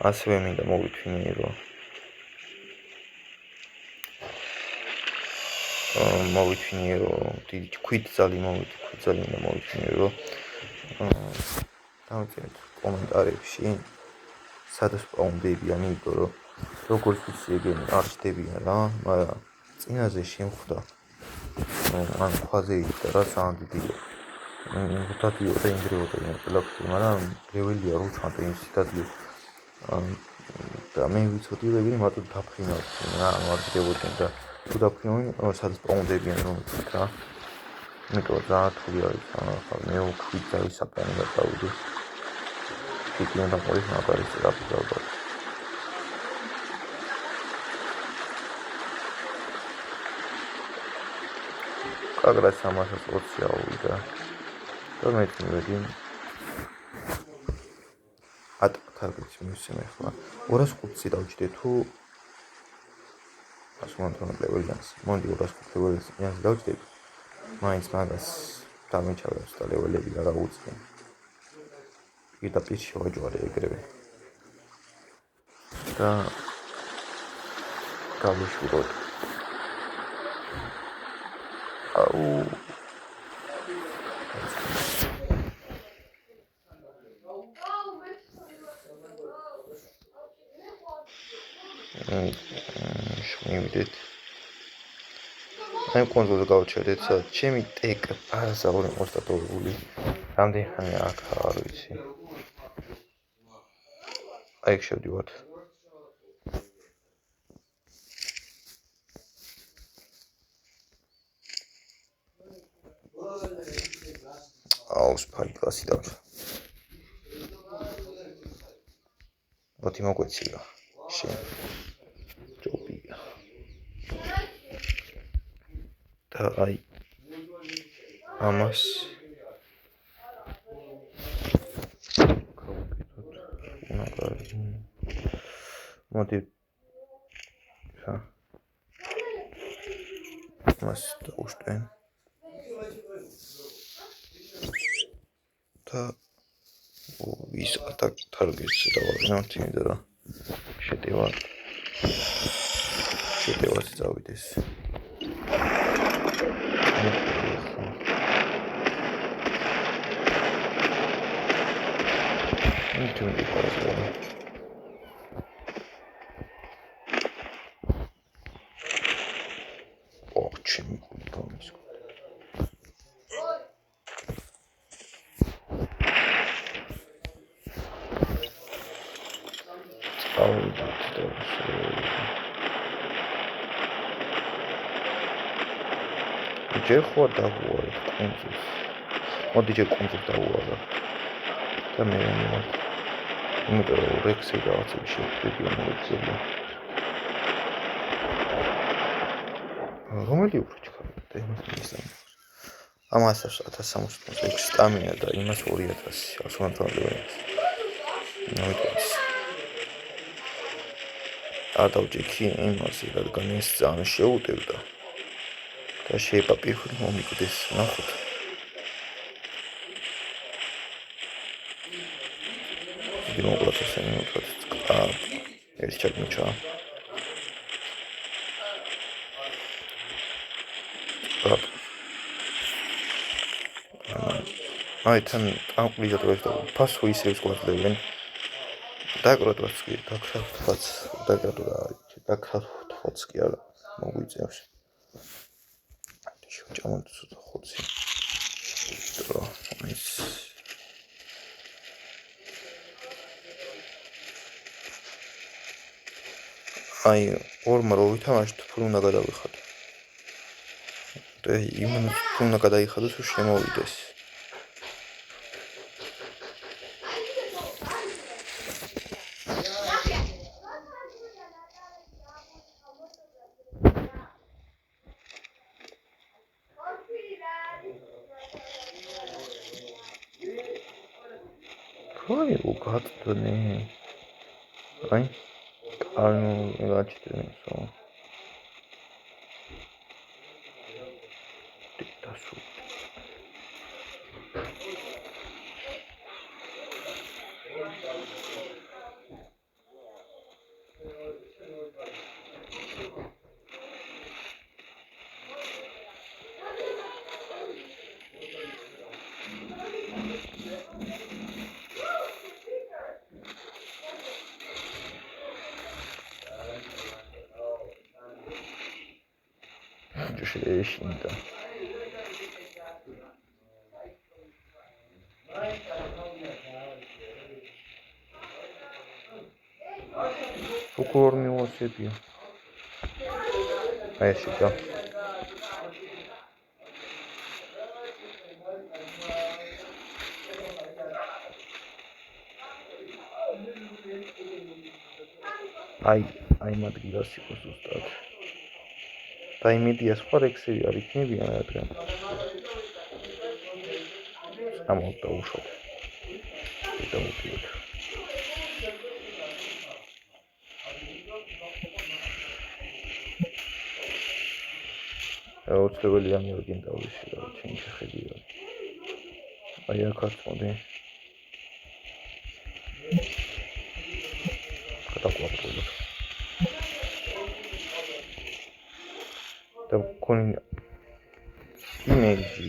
ასევე მინდა მოვითვინირო. დიდი ქვიტძალი მინდა მოვითვინირო. დავწერეთ კომენტარებში სად სპაუნდებიან, იმიტომ რომ როგორც ვიცი ეგენი არ ჩდებიან რა, მაგრამ წინაზე შემხვდა. ან ხაზე იდგა რა ძალიან დიდია. მუტატიო და ინგრეოდა ინტელექტი, მაგრამ ლეველია რო ჩანდა ინსტიტუტი. და მე ვიცოდი რომ ეგენი მარტო დაფრინავს რა, არ გდებოდნენ და თუ დაფრინავენ, სადაც პაუნდებიან რომ ვთქვით რა. იმიტომ ძალიან რთული არის ახლა მე ვქვიტავი საპლანი გადავიდი. იქიდან და ყოლის მაგარის რაფიკავდა. კაგრას 320 ავიდა. და მე მივედი ატაკთარგეთს მივსემ ახლა 205-ი დავჭიდე თუ ასმონთან ლეველიანს მონდი 205 ლეველიანს დავჭიდე მაინც მაგას დამეჩავებს და ლეველები რა გაუწია პირდაპირ შევაჯვარე ეგრევე და გავიშვიროთ აუ მივიდეთ აი კონსოლზე გავჩერდეთ სადაც ჩემი ტეკ პარასაური მოსტატოვებული რამდენი ხანი აქ არ ვიცი აი შევდივართ აუ სპაი კლასი დავჭა მოდი მოგვეციო შენ ჯობია და აი ამას მოდი ხა მას დავუშტენ და ვის ატაკ თარგეტს დავაყენოთ იმედა რომ შეტევას წავიდეს ნიჭმე პარაზა ოჩიმ კულტომის ჯერ ხო დავუარეთ კონსულს მოდი ჯერ კონსულს დავუარა და მე მივარ იმიტომ რომ რექსი რაღაცები შეგვიძლია მოიწევია რომელი უფრო და იმას მისამ ამას 1066 სტამინა და იმას 2000 ასონთოლებს ნოიტეს ადავჭიქი იმასი რადგან ეს ძალიან შეუტევდა და შეიძლება პირხული მომიგდეს ნახოთ დიდი მოკვლათ ესენი მოკლათ ეს ჩაგმოჩა აი თან ამკლიზა დღეს და ფასო ისევ სკოლდებენ დაკრატვაც კი დაკრატვაც კი არა მოგვიწევს ჩამოთ ხოცი დრო ის აი ორმა რო ვითამაშოთ ფული უნდა გადავიხადო და იმან ფული უნდა გადაიხადოს რომ შემოვიდეს Ai, o gato também. Ai, no gato também só. Tá super. Düşürüş şimdi. Покормила себе. А я сюда. Ai madrigას იყო ზუსტად. და იმედია სხვა რექსები არ იქნებიან რადგან ამოხდა უშოთ და მოკიდეთ აუცილებელი ამ ორგენტაუში რა ჩემი შეხედვით აი აქაც მოდი გადაყვაბროთ და კონი იმეჯი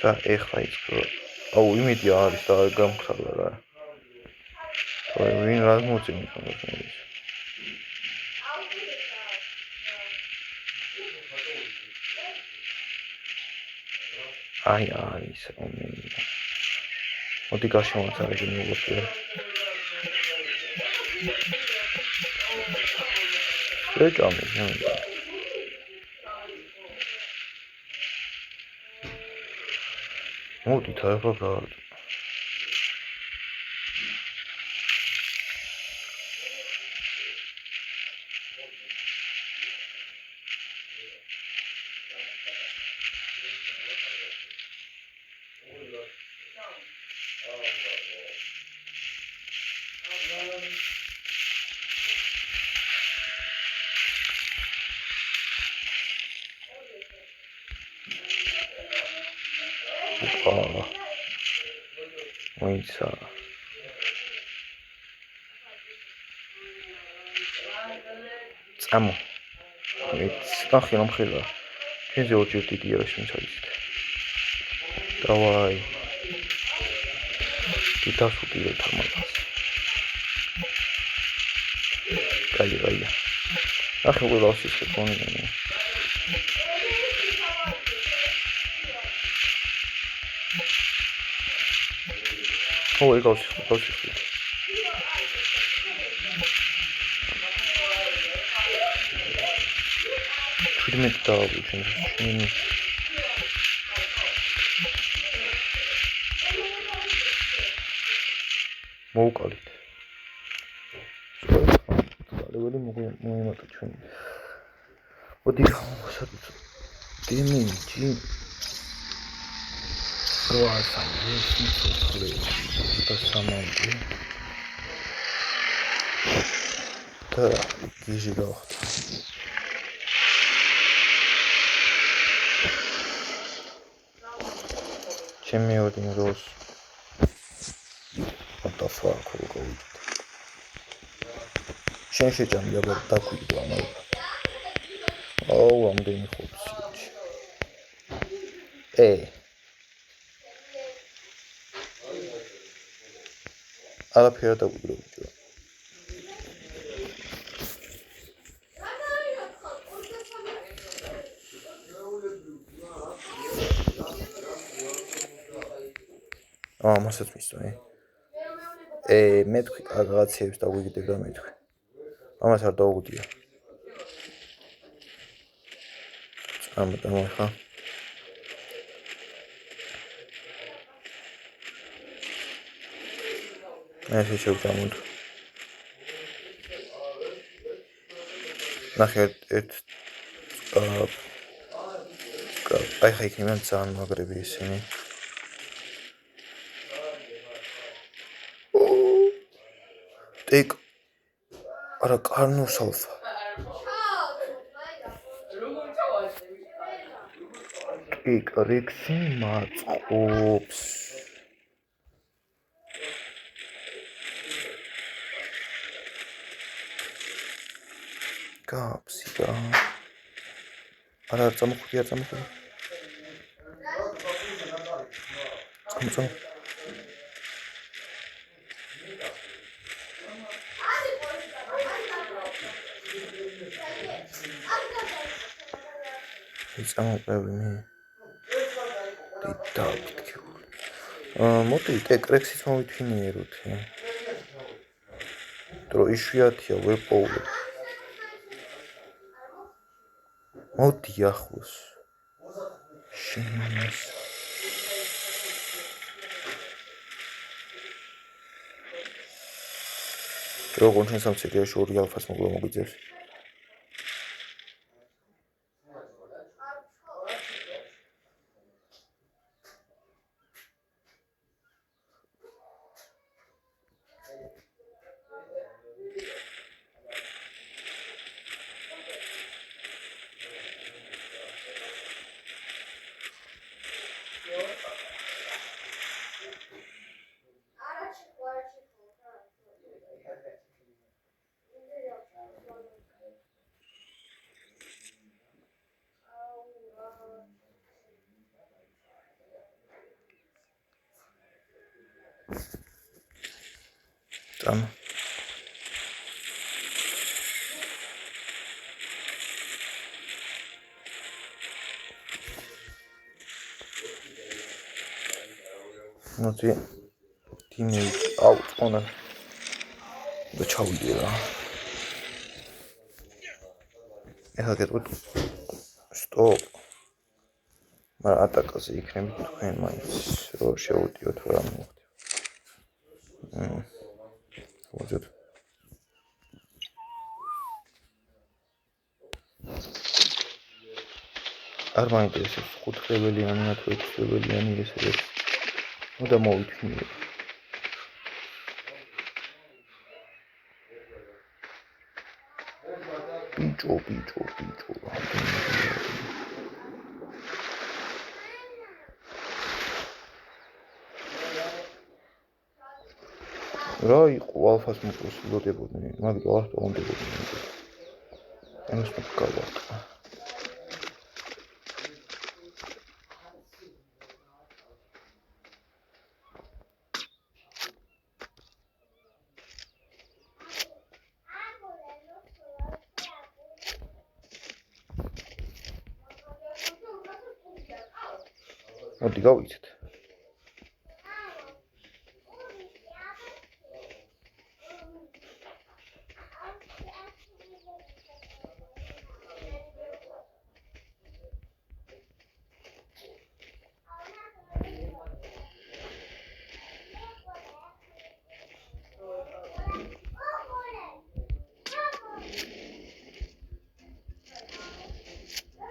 და ეხლა იწყო აუ იმედი არის და გამხსავდა რა აი ვინ რა მოწინს ამას Ai, isso é Molte cachorro sabe que não gostei. Legal mesmo. Molte tarefa var. Moitsa. Amo. Nахи нам хила. Чензе очи დიდი არის მიცადით. Давай. Ты დასუპირე თამაკას. Кай. Ახლა ყველას ის ხონი. Ой, гауси. Чудмет დააგვიჩენ. მოუკალით. ლეველი მოიმატა ჩვენ. მოდი გამოსადოთ. დიმინჯი. როასა ეს სიცოცხლე და სამანტი და გიჟი გავხდა. ჩემი მეორე როლს what the fuck გავიგე. შენ შეჭამი აბა დაგვიგდა მაგრამ. აუ ამდენი ხოცი. არაფერი დაგვიგდა ბიჭო. მასაც მისვა, მე თქვი რაღაცებს დაგვიგდებ და მე თქვი. ამას არ დაუგდია. ხა. ეს შევწამოთ. ნახე ერთ აი ხა იქნება ძალიან მაგრები ისინი. ტეკ არა კარნუს ალფა. ტეკ რექსი მაწყობს. კაფსი და არა წამოხვდი წამო წამოყვები მე დიტავით მოდი ტეკრექსის მოვითვინიეროთ დრო იშვიათია ვერ პოულობ მოდი ახლოს შენამას როგორ შენ სამცირეში ორი ალფას მოგლა მოგვიძებს Там. Ну ты имеешь аут, он да чау дела. Я говорю, вот стоп. Maar атакасы იქნებით თქვენ მაინც რო შეუტიოთ რა მოხდება. Вот. არ მაინტერესებს 5-ლებელიანი თუ 6-ლებელიანი ეს არის. Ну да მოვიტვინე. ბიჭო. რა იყო ალფას მოპროსილოდებოდნენ, მაგრამ არ ტონდებოდნენ. ეს მოკავარდა. მოდი გავიცეთ.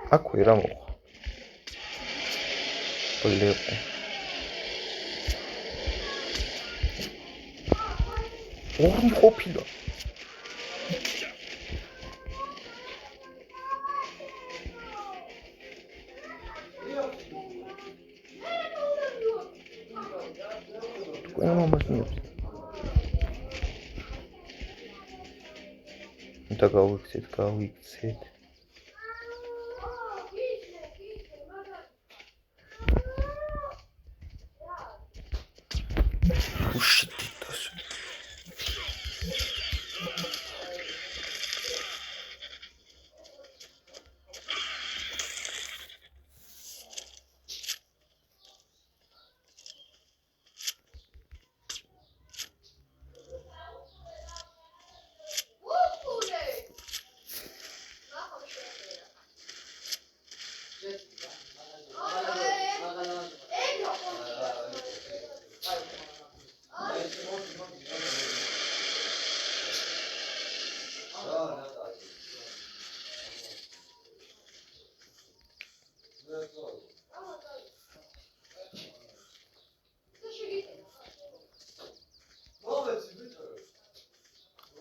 აქვე რა მოხდა? ბლეპე. ორი ყოფილა. Თქვენ მომას მიებს. და გავიქცეთ. უშიტიტოს.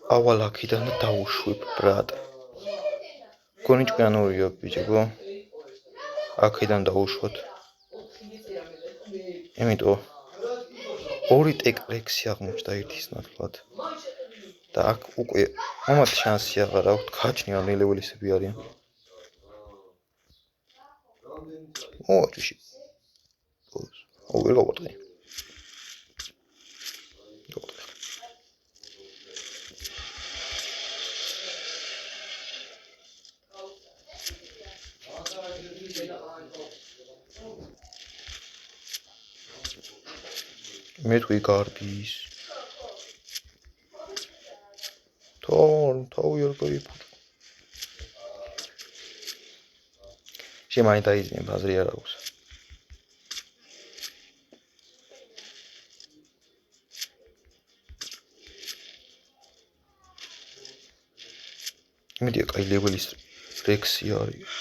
ავალ აქიდან დავუშვებ, ბრატ. გონი ჭკვიანურია, ბიჭებო. აქედან დავუშვოთ. იმიტომ ორი ტეკლექსი აღმოჩნდა ერთის ნაცვლად. და აქ უკვე მომათ შანსი აღარ აქვთ, გააჩნია ლეველისები არიან. ოჩში. ვერ გავარტყი. მე თქვი გარდის. თავი არ გაიფუჭ. შემაინდა დაიზნე ბაზრი არ აქვს. იმედია კაი ლეველის რექსი არის.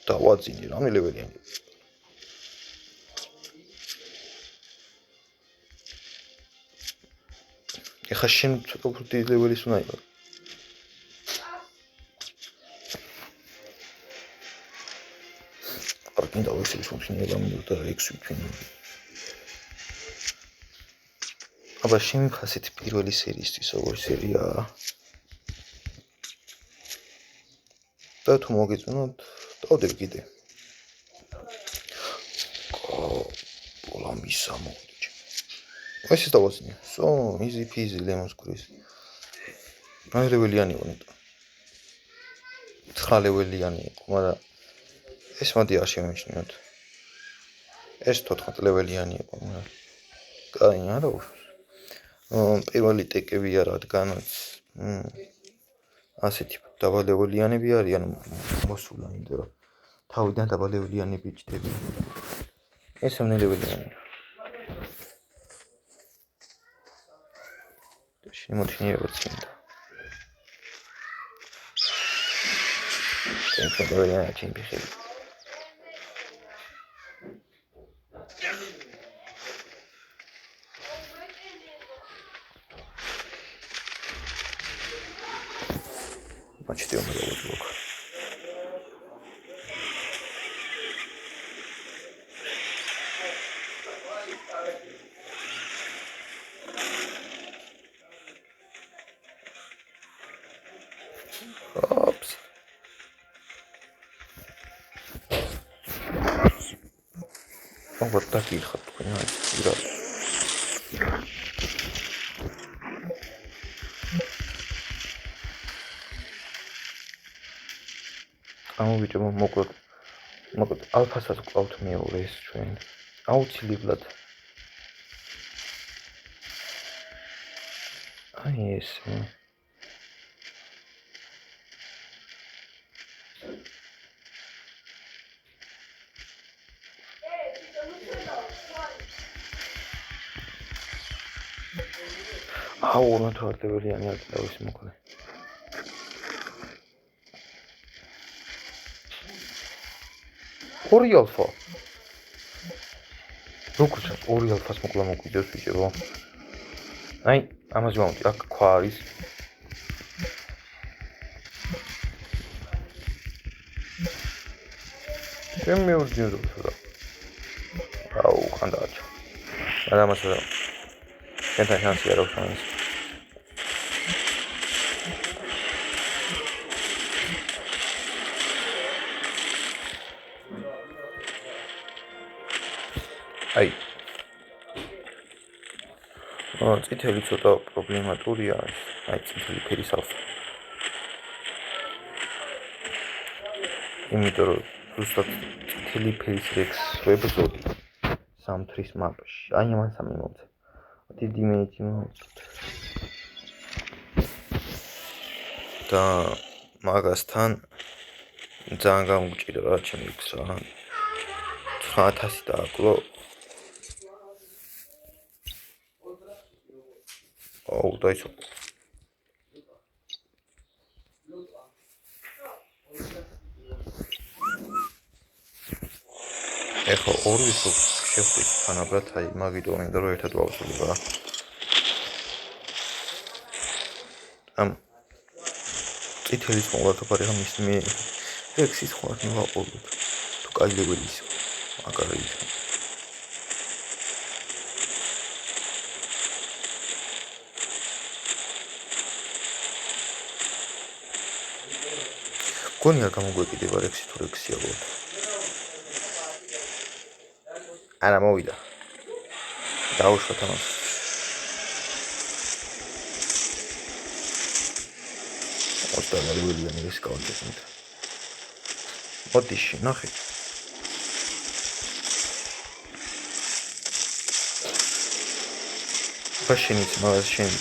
დავაძინე რამე ლეველიანი. ეხა შენ ცოტა უფრო დიდი ლეველის უნდა იყო. არ გინდა ვესელის მომხსენია მინდა რექსი ვფინი. აბა შენ ხასეთ პირველი სერიისთვის როგორი სერიაა? და თუ მოგეწონოთ, დავდებ კიდე. მისა მოვიჭი. ეს ის დავაზინე. easy peasy lemon squeeze. აი ლეველიანი იყო ნეტო. 9 ლეველიანი იყო, მაგრამ ეს მოდი არ შემეჩნიოთ. ეს 14 ლეველიანი იყო, მაგრამ კაი არა უშავს. პირველი ტეკები არ ადგანაც. ასეთი დაბალეველიანები არიან მოსულა, იმიტომ რომ თავიდან დაბალეველიანები ჭდები. ეს სამნელეველიანი. შემოჩნია როცინდა. შემოჩნია ჩემპიონი. Почти умрел от лука. Опс. Вот такие ход, понимаете, играть. ამოვიჭებო მოკლედ ალფასაც ყავთ მეორე ეს ჩვენ აუცილებლად აი ეს აუ ნათვარდებელიანი არ დავის მოკლედ ორი ალფა. როგორც ორი ალფას მოკლა მოგვიდეს ბიჭებო. აი, ამაზე მომდი, აქ ქვა არის. შენ მეურჯინო და აუ ხანდააჩ ადამიანს შენთან შანსი არ აქვს მაინც აი წითელი ცოტა პრობლემატურია აი წითელი ფერის ალფა იმიტომ რომ ზუსტად წითელი ფერის რექს ვებზოდი სამთრის მაპში აი ამან სამი მომცა დიდი მეჯი მომცა და მაგასთან ძალიან გამგვჭირდა რა ჩემი რექს რა 9000 დააკლო აუ დაიცო ეხო ორი შეხვდით თანაბრად აი მაგიტო მინდა რომ ერთად ვავსულებ რა ამ წითელის მოვაკაბარი რა მის მე რექსის ხوار მოვაყოლებ თუ კაილებელი ის მაგარი გონი არ გამოგვეკიდება რექსი თუ რექსია გოთ არა მოვიდა დაუშვათ ამას ოდანარიველი ის კაუნტით ოდიში ნახე ბაშინიც მაგას შენ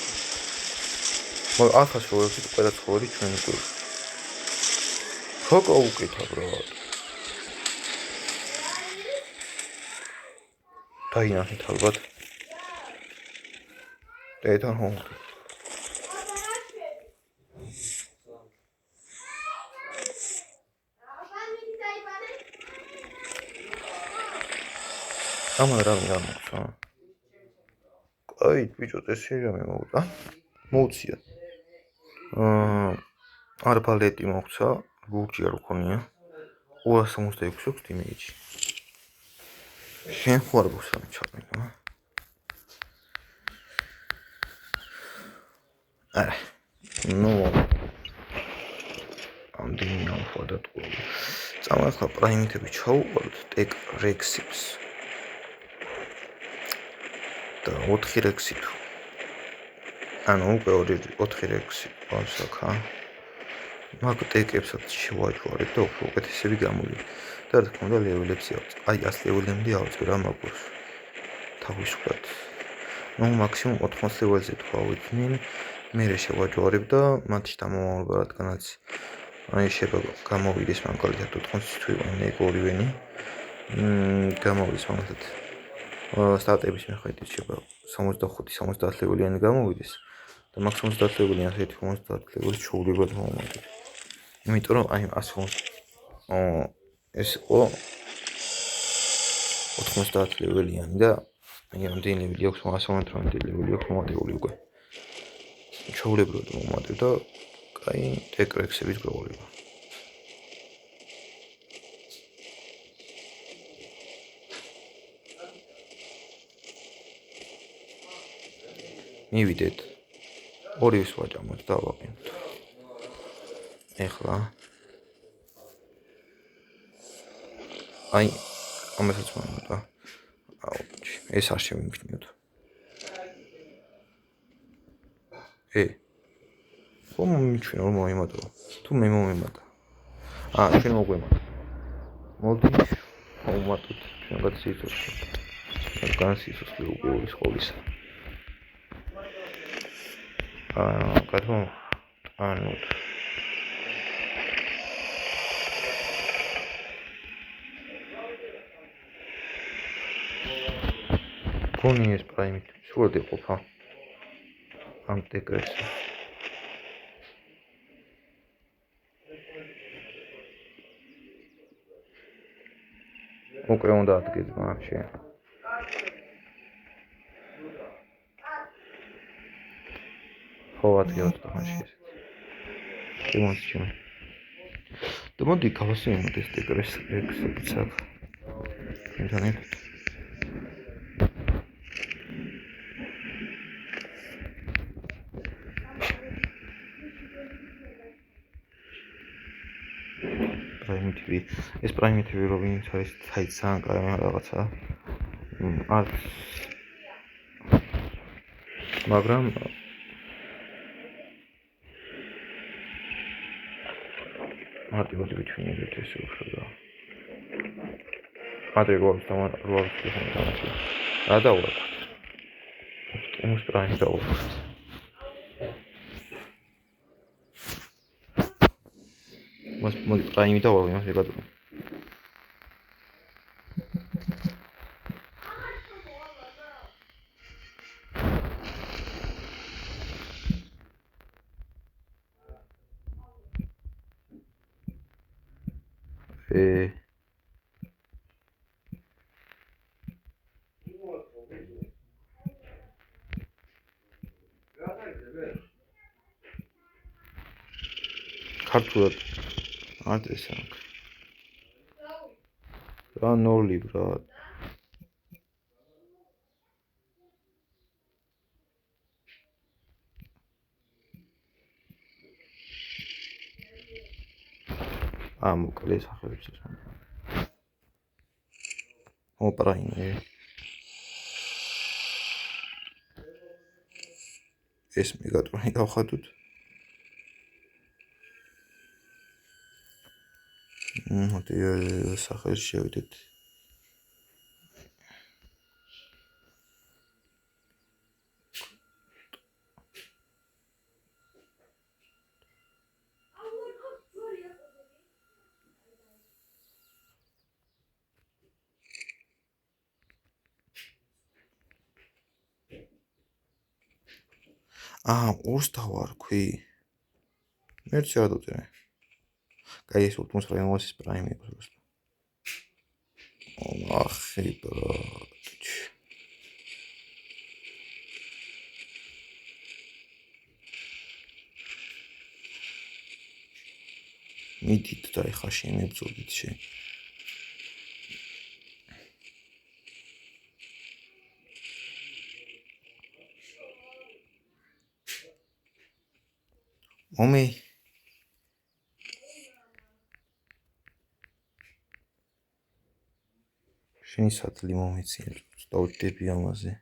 მაგ ახას რო ერთი ყველა ცხოვრი ჩვენი გვერდით ხოკო უკეთა ბრატ დაინახეთ ალბათ დეთან ჰომ ამან რა მიგამოცა აი ბიჭო წესი რა მოვიდა მოუცია არბალეტი მოხცა ლურჯი არ ქონია 266 აქვს იმეჯი შენ ხوار გუსამი ჩავინა არა ნუ ამდენი ამხოდა თუ წამახლა პრაიმიტები ჩაუყაროთ ტეკ რექსებს და 4 რექსი თუ ანუ უკვე 4 რექსი ვასაკა მაგ ტეკებსაც შევაჯვარებ და უფრო უკეთესები გამოვიდა და რა თქმა უნდა ლეველებს ავწ აი 100 ლეველამდე ავწერ რა მაგას თავისუფლად ნუ მაქსიმუმ 80 ლეველზე თუ ავიდნენ მე შევაჯვარებ და მათში დამომავლობა რადგანაც აი შეება გამოვიდეს მაგალითად 80 თუ ვიყავი ორივენი გამოვიდეს მაგალითად სტატების მიხედვით შეება 65-70 ლეველიანი გამოვიდეს და მაქსიმუმ 30 ლეველიანი ასეთი 50 ლეველის ჩაულებად მომატებ იმიტომ რომ აი 100 ეს იყო 90 ლეველიანი და აი ამდენი ლეველი აქვს 118 ლეველი აქვს მომატებული უკვე ჩაულებრად მომატებ და აი ტეკრექსების პრობლემა მივიდეთ ორივეს ვაჭამოთ და ვაყენოთ ეხლა აი ამასაც მომდა აუჩი ეს არ შევიმჩნიოთ ხომ მიჩვენა რომ მოიმატო თუ მე მომიმატა ჩვენ მოგვემატა მოდი მომატოთ ჩვენ გაციცოთ განსიცოცხლე უკვე ის ყოვლისა გადმო ანუ გონი ეს პრაიმით სულად იყოფა ამ ტეკრექსი უკვე უნდა ადგილ მაგში ხო ადგილს თამაში ეს იმას ჩემ და და მოდი გავასწავლოთ ეს ექსერცისი აქ. ინტერნეტ. პრიმიტივი. ეს პრიმიტივი რო ვინც არის ძალიან კაი რაღაცა. არც მაგრამ მარტივად ვიჩვენებთ ეს უფრო და მარტივ როებს თამაში. რა დავუყოთ? ემოს პრაიმი დავუყოთ. მოდი პრაიმი დავუყოთ, იმას ეკადრო. ქართულად არც ეს აქ. რა ნოლი ბრატ. მოკლე სახელებს ეს. პრაიმი. ეს მეგატრონი გავხადოთ. მოდი სახელს შევიდეთ. ორს დავარქვი. მერჩი რა დავწერე. კაი ეს უთმოს რაიმოს ის პრაიმი იყოს. ახი ბრატ. მიდით და ეხა შემებძოლით შენ. მომი შენი სათლი მომეციერ დავდები ამაზე.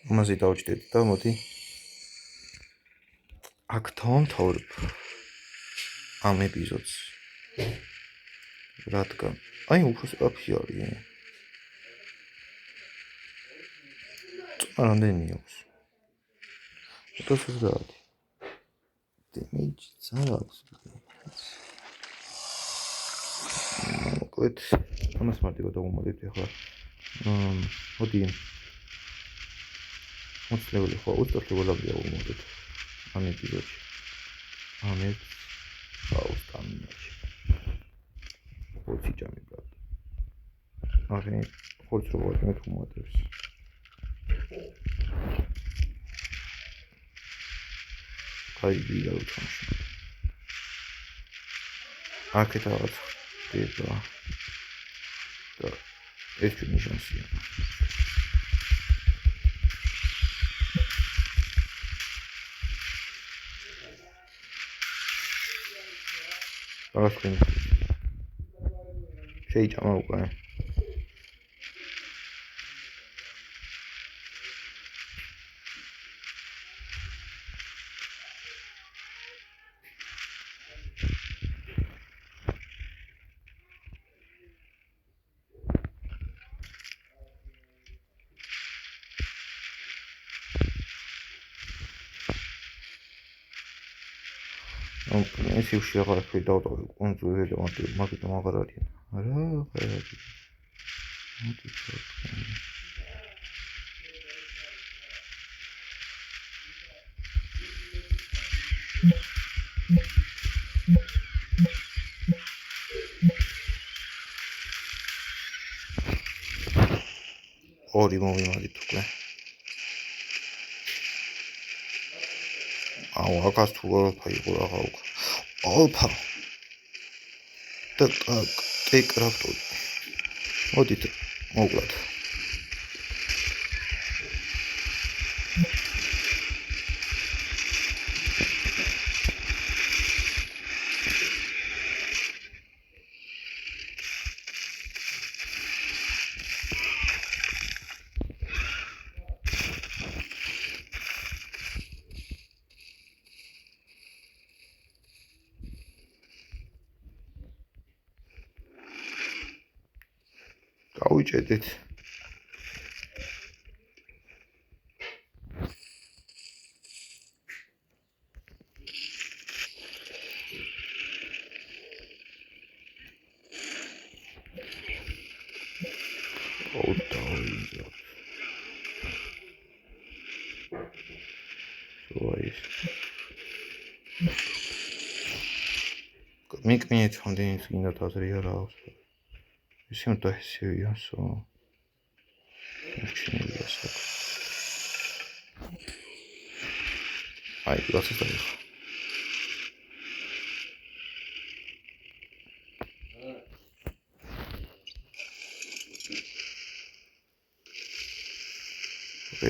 ამაზე დავჭდეთ და მოდი აქ დავამთავრებ ამ ეპიზოდს. რადგან უფრო სწრაფი არის. რამდენი აქვს? 130. Damage ძალიან აქვს. მოკლედ ამას მარტივად დავუმატებთ ახლა. მოდი 20 ლეველი ხო 20 ლეველამდე დავუმატებთ ამ ეპიზოდში. ამეთ აუსტამინაში. 20 ჯამი ბრატ. აღი ხორც რო ვაკეთებ უმატებს. კაი ვიდა უჩამში. აქეთ რაღაც ხდება. და ეს ჩვენი შანსია. რაღაც ხინი. შეიჭამა უკვე. ეს უშია ხარ დავტოვე კონძულზე და მაგიტომ აღარ არის. არა, ხარ. ორი მომიმარით უკვე. აუ აკას თუ ალფა იყო რაღა უკვე ალფა და ტეკრაფტოდი მოდით მოვკლათ გავიჭედით მიკმიეთ რამდენი წინა აზრი არა აქვს ისე უნდა ისევია სო ჩინელია საკ აი როცა დაიხო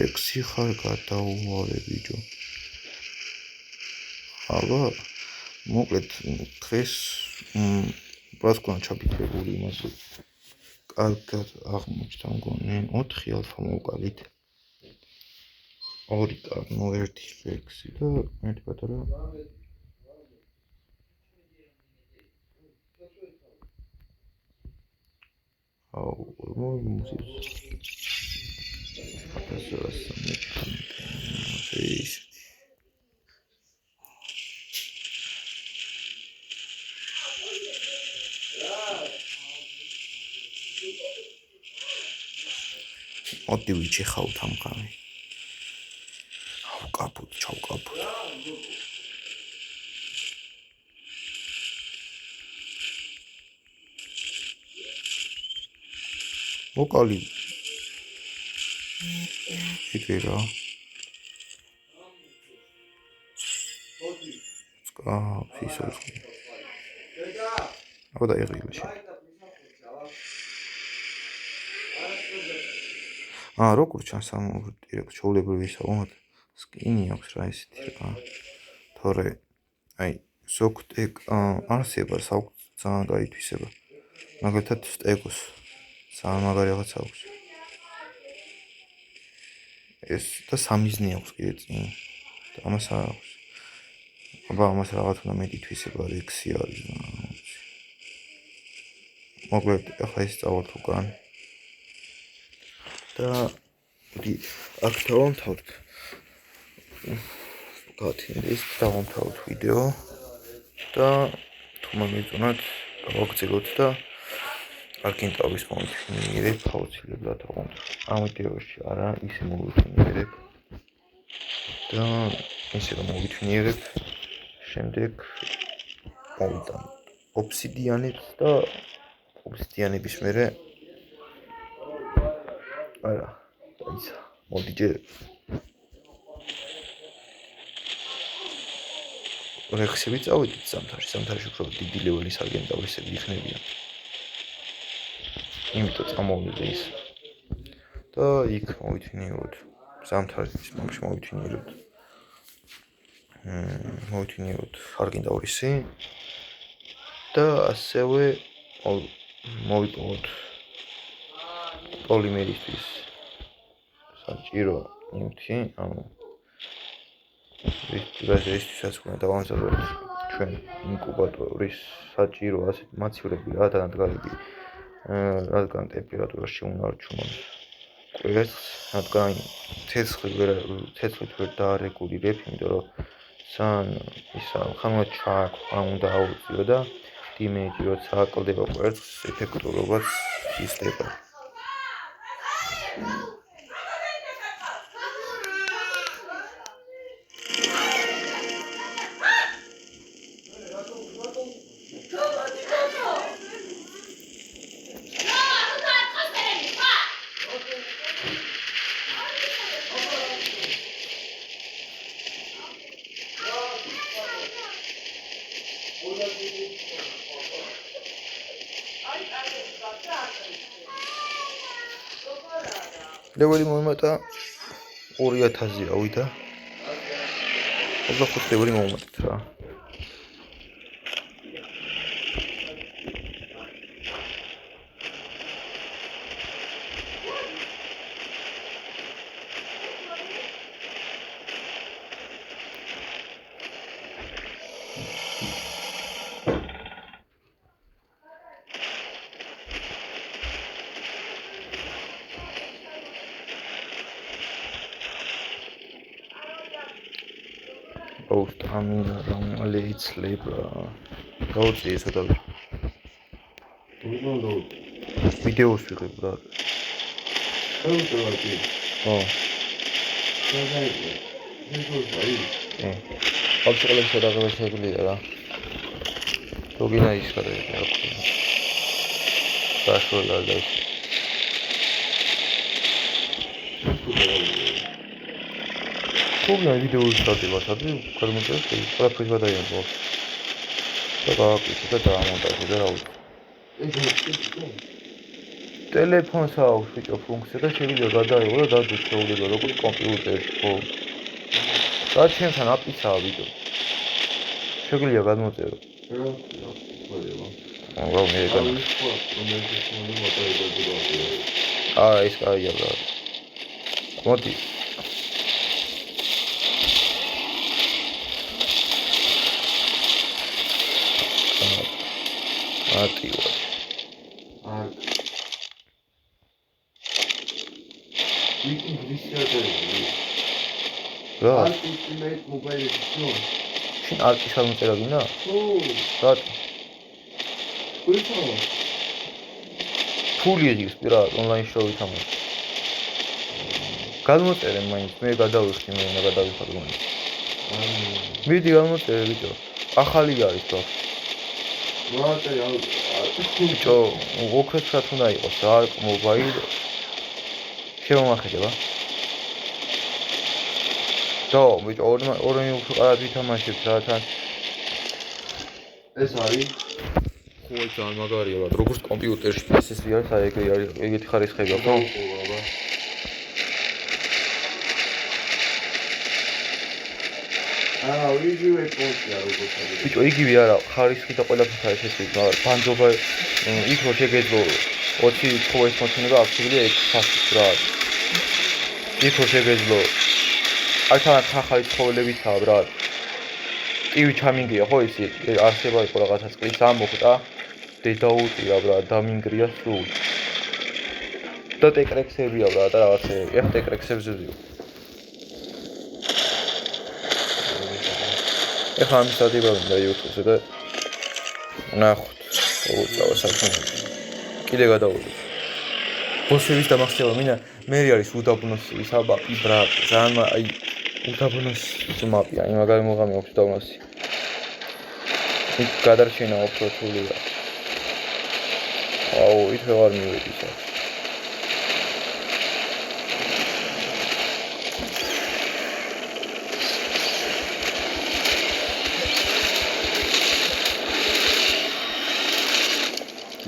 ექსი ხარ გადაუვალე ბიჭო აბა მოკლედ დღეს პრასკონა ჩაფიქრებული იმაზე კარგად აღმოჩნდა მგონი 4 ალფა მოვკალით 2 კარნო 1 ექსი და ერთი პატარა აუ მოვიმუსის მოდი ვიჭიხავთ ამ გამი ავკაპოთ ჩავკაპოთ მოკალი იტირა ფისოს აბა დაიღილი შე როგორ ჩანს ამ ჩაულებრივი საუბარ სკინი აქვს რა ისეთი რა თორე აი ზოგტეკ არსება ძალიან გაითვისება მაგალითად სტეკოს ძალიან მაგარი რაღაც აქვს ეს და სამიზნე აქვს კიდე წინ და ამას აქვს აბა ამას რაღაც უნდა მეტი თვისება რექსი არის მოკლედ ახლა ის წავალთ უკან და აქ დავამთავრთ გათინდეს დავამთავრთ ვიდეო და თუ მომეწონათ გავაგრძელოთ და არკინტაურის მომიფინიერებ აუცილებლად ამ ვიდეოში არა ისე მოვიფინიერებ და ისე რომ მოვიფინიერებ შემდეგ მოვიტან ობსიდიანებს და ობსიდიანების მერე არა ისა მოდი ჯერ რექსები წავიდით ზამთარში უფრო დიდი ლეველის არკინტაურისები იქნებიან იმიტომ წამოვიდე ის და იქ მოვიფინიეროთ ზამთრის მომში მოვიფინიეროთ არკინტაურისი და ასევე მოვიპოვოთ პოლიმერისთვის საჭირო ნივთი ანუ ვისაც უნდა დავამზადოთ ჩვენ ინკუბატორის საჭირო ასეთ მაცივრები რადგან ტემპერატურაში უნარჩუნოთ კვერცხს რადგან ცეცხლით ვერ დაარეგულირებ იმიტომ რომ ძალიან ისა ხანმოკლედ ჩააქვა უნდა აუწიო და იმედი როცა აკლდება კვერცხს ეფექტურობაც იზრდება ლეველი მომატა 2000-ზე ავიდა. 25 ლეველი მომატეთ რა. Austamina ramale იცლება. გაუწიე ცოტა. ვიდეოს ვიღებ რა. გაუწევი. ხო. აბსოლუტურად სადაღება შეგვიძლია რა. ლოგინა ის გადაიღე. გაშოლა და Problem video start-ება სადმე გადმოწერეთ ყველაფერს გადაიღო. და გააკეთე და დაამონტაჟე და რა ვიცი. ტელეფონს აქვს ბიჭო ფუნქცია და შეიძლება გადაიღო და დადოს შეუძლება როგორც კომპიუტერში ხო. და ჩემთან აპიცაა ბიჭო. შეგვიძლია გადმოწერო. რა მე განა. ეს კაია რა. მოდი. ატივა. რა? Ultimate Mobile Edition. შენ არკის აღმოწერა გინდა? ხო. რა? გულწრფელია. ფული ის პირა ონლაინ შოუი თამაშ. გადმოწერე მაინც მე გადავიხდი მე უნდა გადავიხარ მაინც. მიდი გადმოწერე ბიჭო. ახალი არის თქო. ბიჭო, ოქროთად უნდა იყოს რა, მობაილ. შემომახედება. და ბიჭო, ორი უფრო კარად ვითამაშებთ რა თან. ეს არის ხო, ძალიან მაგარია, როგორც კომპიუტერში PC-ი არის, აი ეგრე არის, ეგეთი ხარისხები აქვს, ხო? იგივე კონსია როგორც არის. ბიჭო, იგივე არა, ხარისხი და ყველაფერი არის ესე, მაგრამ ბანძობა იქ რო შეგეძლო 20 თხოვის მოჩვენება აქ შეგვიძლია 600 რა. იქ რო შეგეძლო აი თან ახალი ცხოველებიცაა ბრატ. ტივი ჩამინგია ხო ისი არსება იყო რაღაცა წყლის ამოხტა დედაუტია ბრატ დამინგრია სულ. და ტეკრექსებია ბრატ და რაღაცები. ეხ ტეკრექსებზე ვიო. ეხა ამის დადება მინდა YouTube-ზე და ნახოთ. როგორ წავა საქმე. კიდე გადავიდე. ბოსების დამახსევა მინდა მე არის უდაბნოსი საბაპი ბრატ. ძალიან აი უდაბნოსი მაპია, აი მაგარი მოგამი აქვს უდაბნოსი. იქ გადარჩენა უფრო რთულია. აუ, იქ ვეღარ მივედი სა.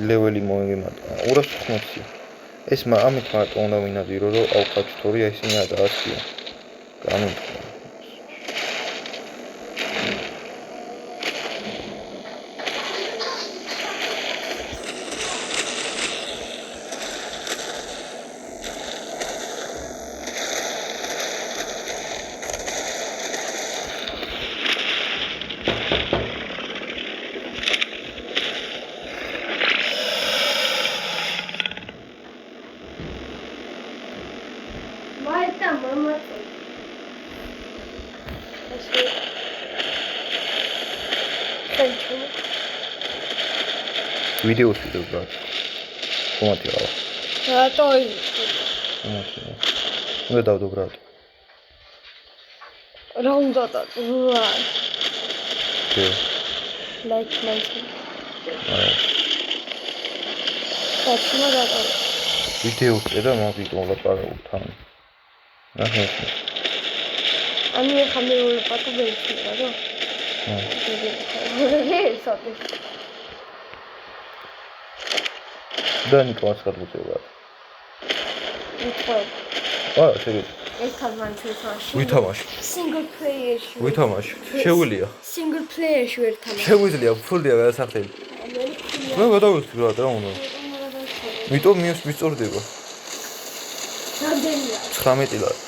ლეველი მოიგემატა 280. ეს ამით მარტო უნდა ვინადირო რომ ავკაჩტორია ისინი ადაასია. გამიდგა. ვიდეოს ვიდეო ბრატ. კომათია. რატო? კომათია. უნდა დავდო ბრატ. რა უნდა დაწვო? კი. ლაიქ მაინც. აა. საჩმა დაწვო. ვიდეოს წერა მაგიტო ლაპარაკობ თან. აჰა. ამი ახლა მე ვლაპარაკობ ერთი რა. სოთი. და ნიკოს გადმოწევა. უთხრობ. არა, შეგიძლია. ეს თამაში ვეთამაშ. ვითამაშ. Single player-ში. ვითამაშ. შეგვიძლია. Single player-ში ვერთამაშ. შეგვიძლია ფულდია გადასახდელი. მე გადავიხდი რა უნდა. მიტომ მისწორდება. რამდენია? 19 ლარი.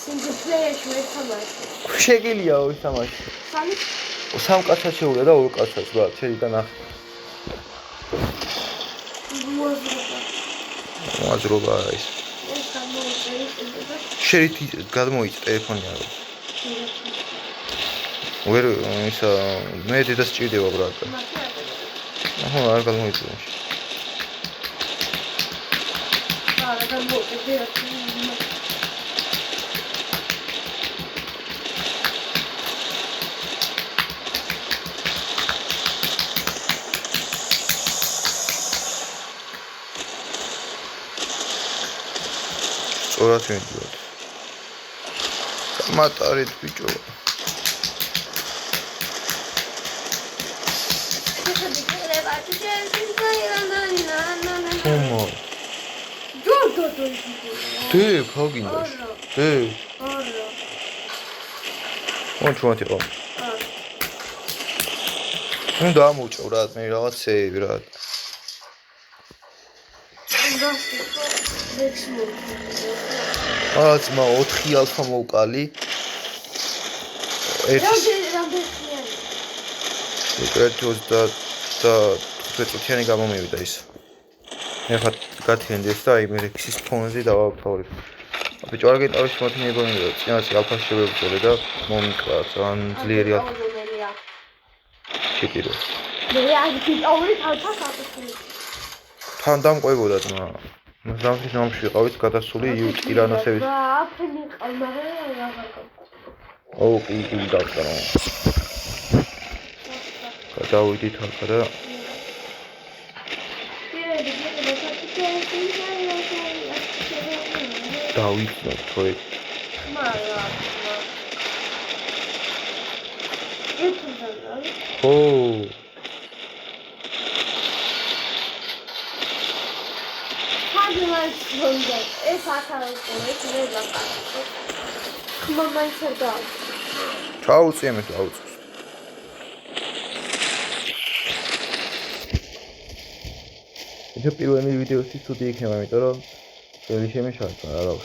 Single player-ში ვერთამაშ. შეგიძლია ვითამაში. სამი? სამ კაცად შეუძლია და ორ კაცად რა, შედი და ნახე. მოაზრობა არის. ეს გამოიწევს. შეიძლება გადმოიწ ტელეფონი არა. ვერ ისა მე დედას ჭირდება ბრატა. აჰა არ გადმოიწევ. არა, გამოიწევ. სწორად მიდიოდ. მატარით ბიჭო. ომო. ჯო. დე, ფაგინდა. დე. არა. მოჩვენე ხო. ნუ დამოუჭო რა, მე რაღაცეები რა. რაც მა 4 ალფა მოვკალი. ერთი და 15-იანი გამომივიდა ის. მე ხა გათენდეს და აი მე რექსის ფონზე დავაფავრი. ბიჭო არ გეტავის მოთი მეგონი და წინასწარ ალფაში შევებწოლე და მომიკლა ძალიან ძლიერი ალფა. ჩიტირო. მე არ გიტოვრი ალფას აკეთებ. თან დამყვებოდა ძმა. ზამთრის ნომში ვიყავით გადასული ირანოსების. აფენი ყალმაღე რა გაკეთე. ო, კულ დავწერო. გადავიდით ახლა და დავიწყოთ პროექტი. მარა. ო. ეს ახალია, ეს მე გაკეთე. ხმამაიცა და. ჩაუწიე მე დაუწევს. ეს პირველი ვიდეოსი ცუდი იქნება, იმიტომ რომ წელი შემეშალდა რა.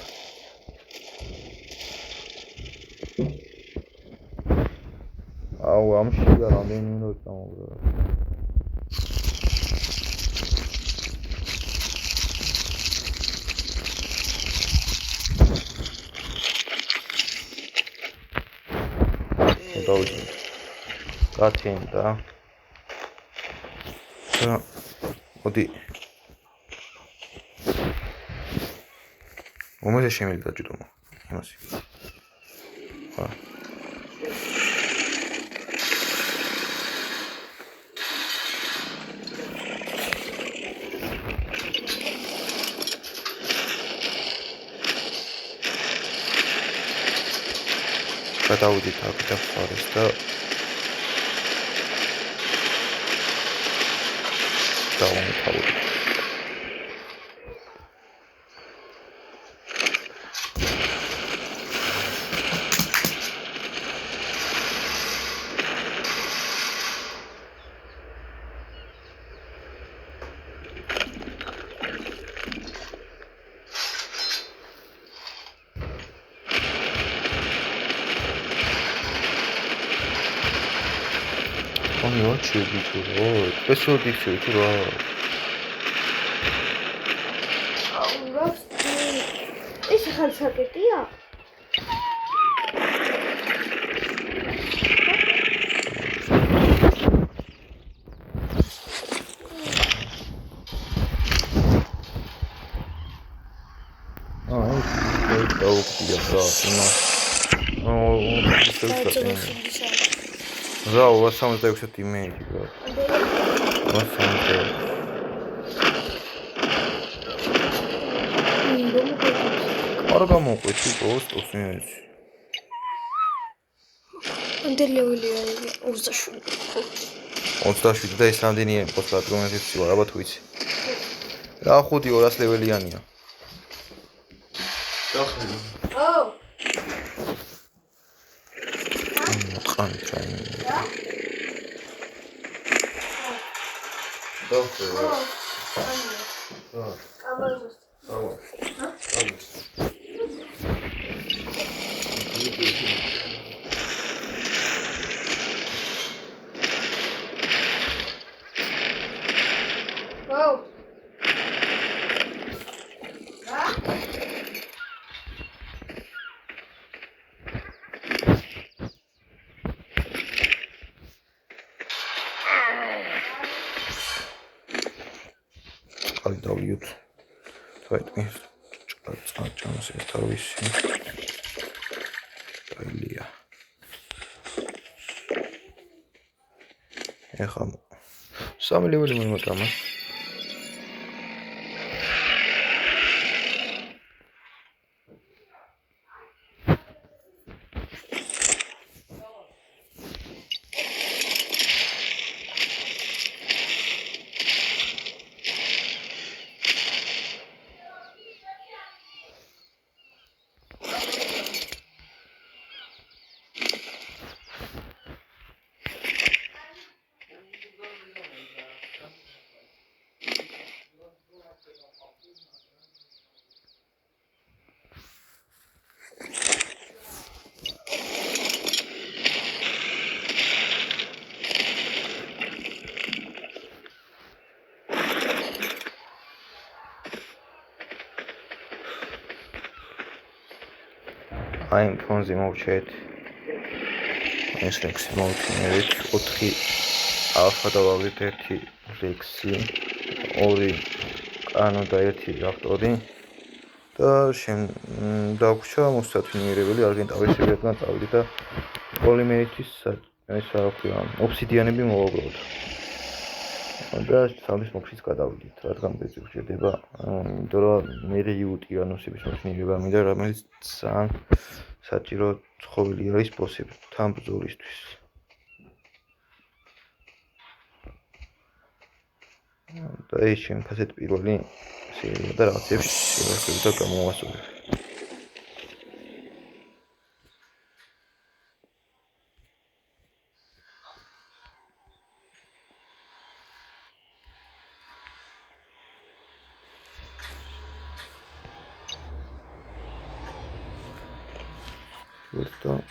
აუ ამში და რამდენი მინუტი წამოგვიდა. დავიწყე. გათენდა. და მოდი. მომეზე შემიძლია დაჭიდო. იმასი. ხა. გადავიდით აქ და ხარეს და დავამთავრეთ. 아니 어찌 비주로 special dictionary tura ეს ხალხაკეტია? რა 276 იმეიჯი რა. 276. არ გამოყვეთ პოსტს იმეიჯი. ამდენ ლეველია 27. 27 და ეს რამდენია პოსტად რომელზეც ვარ, აბა თუ იცი. რა 5 200 ლეველიანია. დახრილი. ო წყალი ჩაი. დახრილი. ო რა. კამაზოს ამა. ო წყალი დავლიოთ. საერთოდ წაჭამს ეს თავისი. დაილია. ეხლა 3 ლეველი მომატამა. აი ამ ფონზე მოვჩეთ. ეს რექსი მოვქნევით 4 ალფა დავავლით 1 რექსი 2 კანო და 1 რაფტორი და დაგვრჩა მოსათნიერებელი არგენტავისებიდან წავდი და პოლიმერითის ეს რა ქვია ობსიდიანები მოვაგროვოთ და სამის მოქშიც გადავიდით რადგან ბეჭი გვჭირდება იმიტომ რომ მე იუტიანოსების მოხსნილება მინდა რომელიც ძალიან საჭირო ცხოველი არის ბოსებთან ბრძოლისთვის და ეს ჩემი ფასეთ პირველი სერია და რაღაცებს შევასწავლე და გამოვასწორე Questo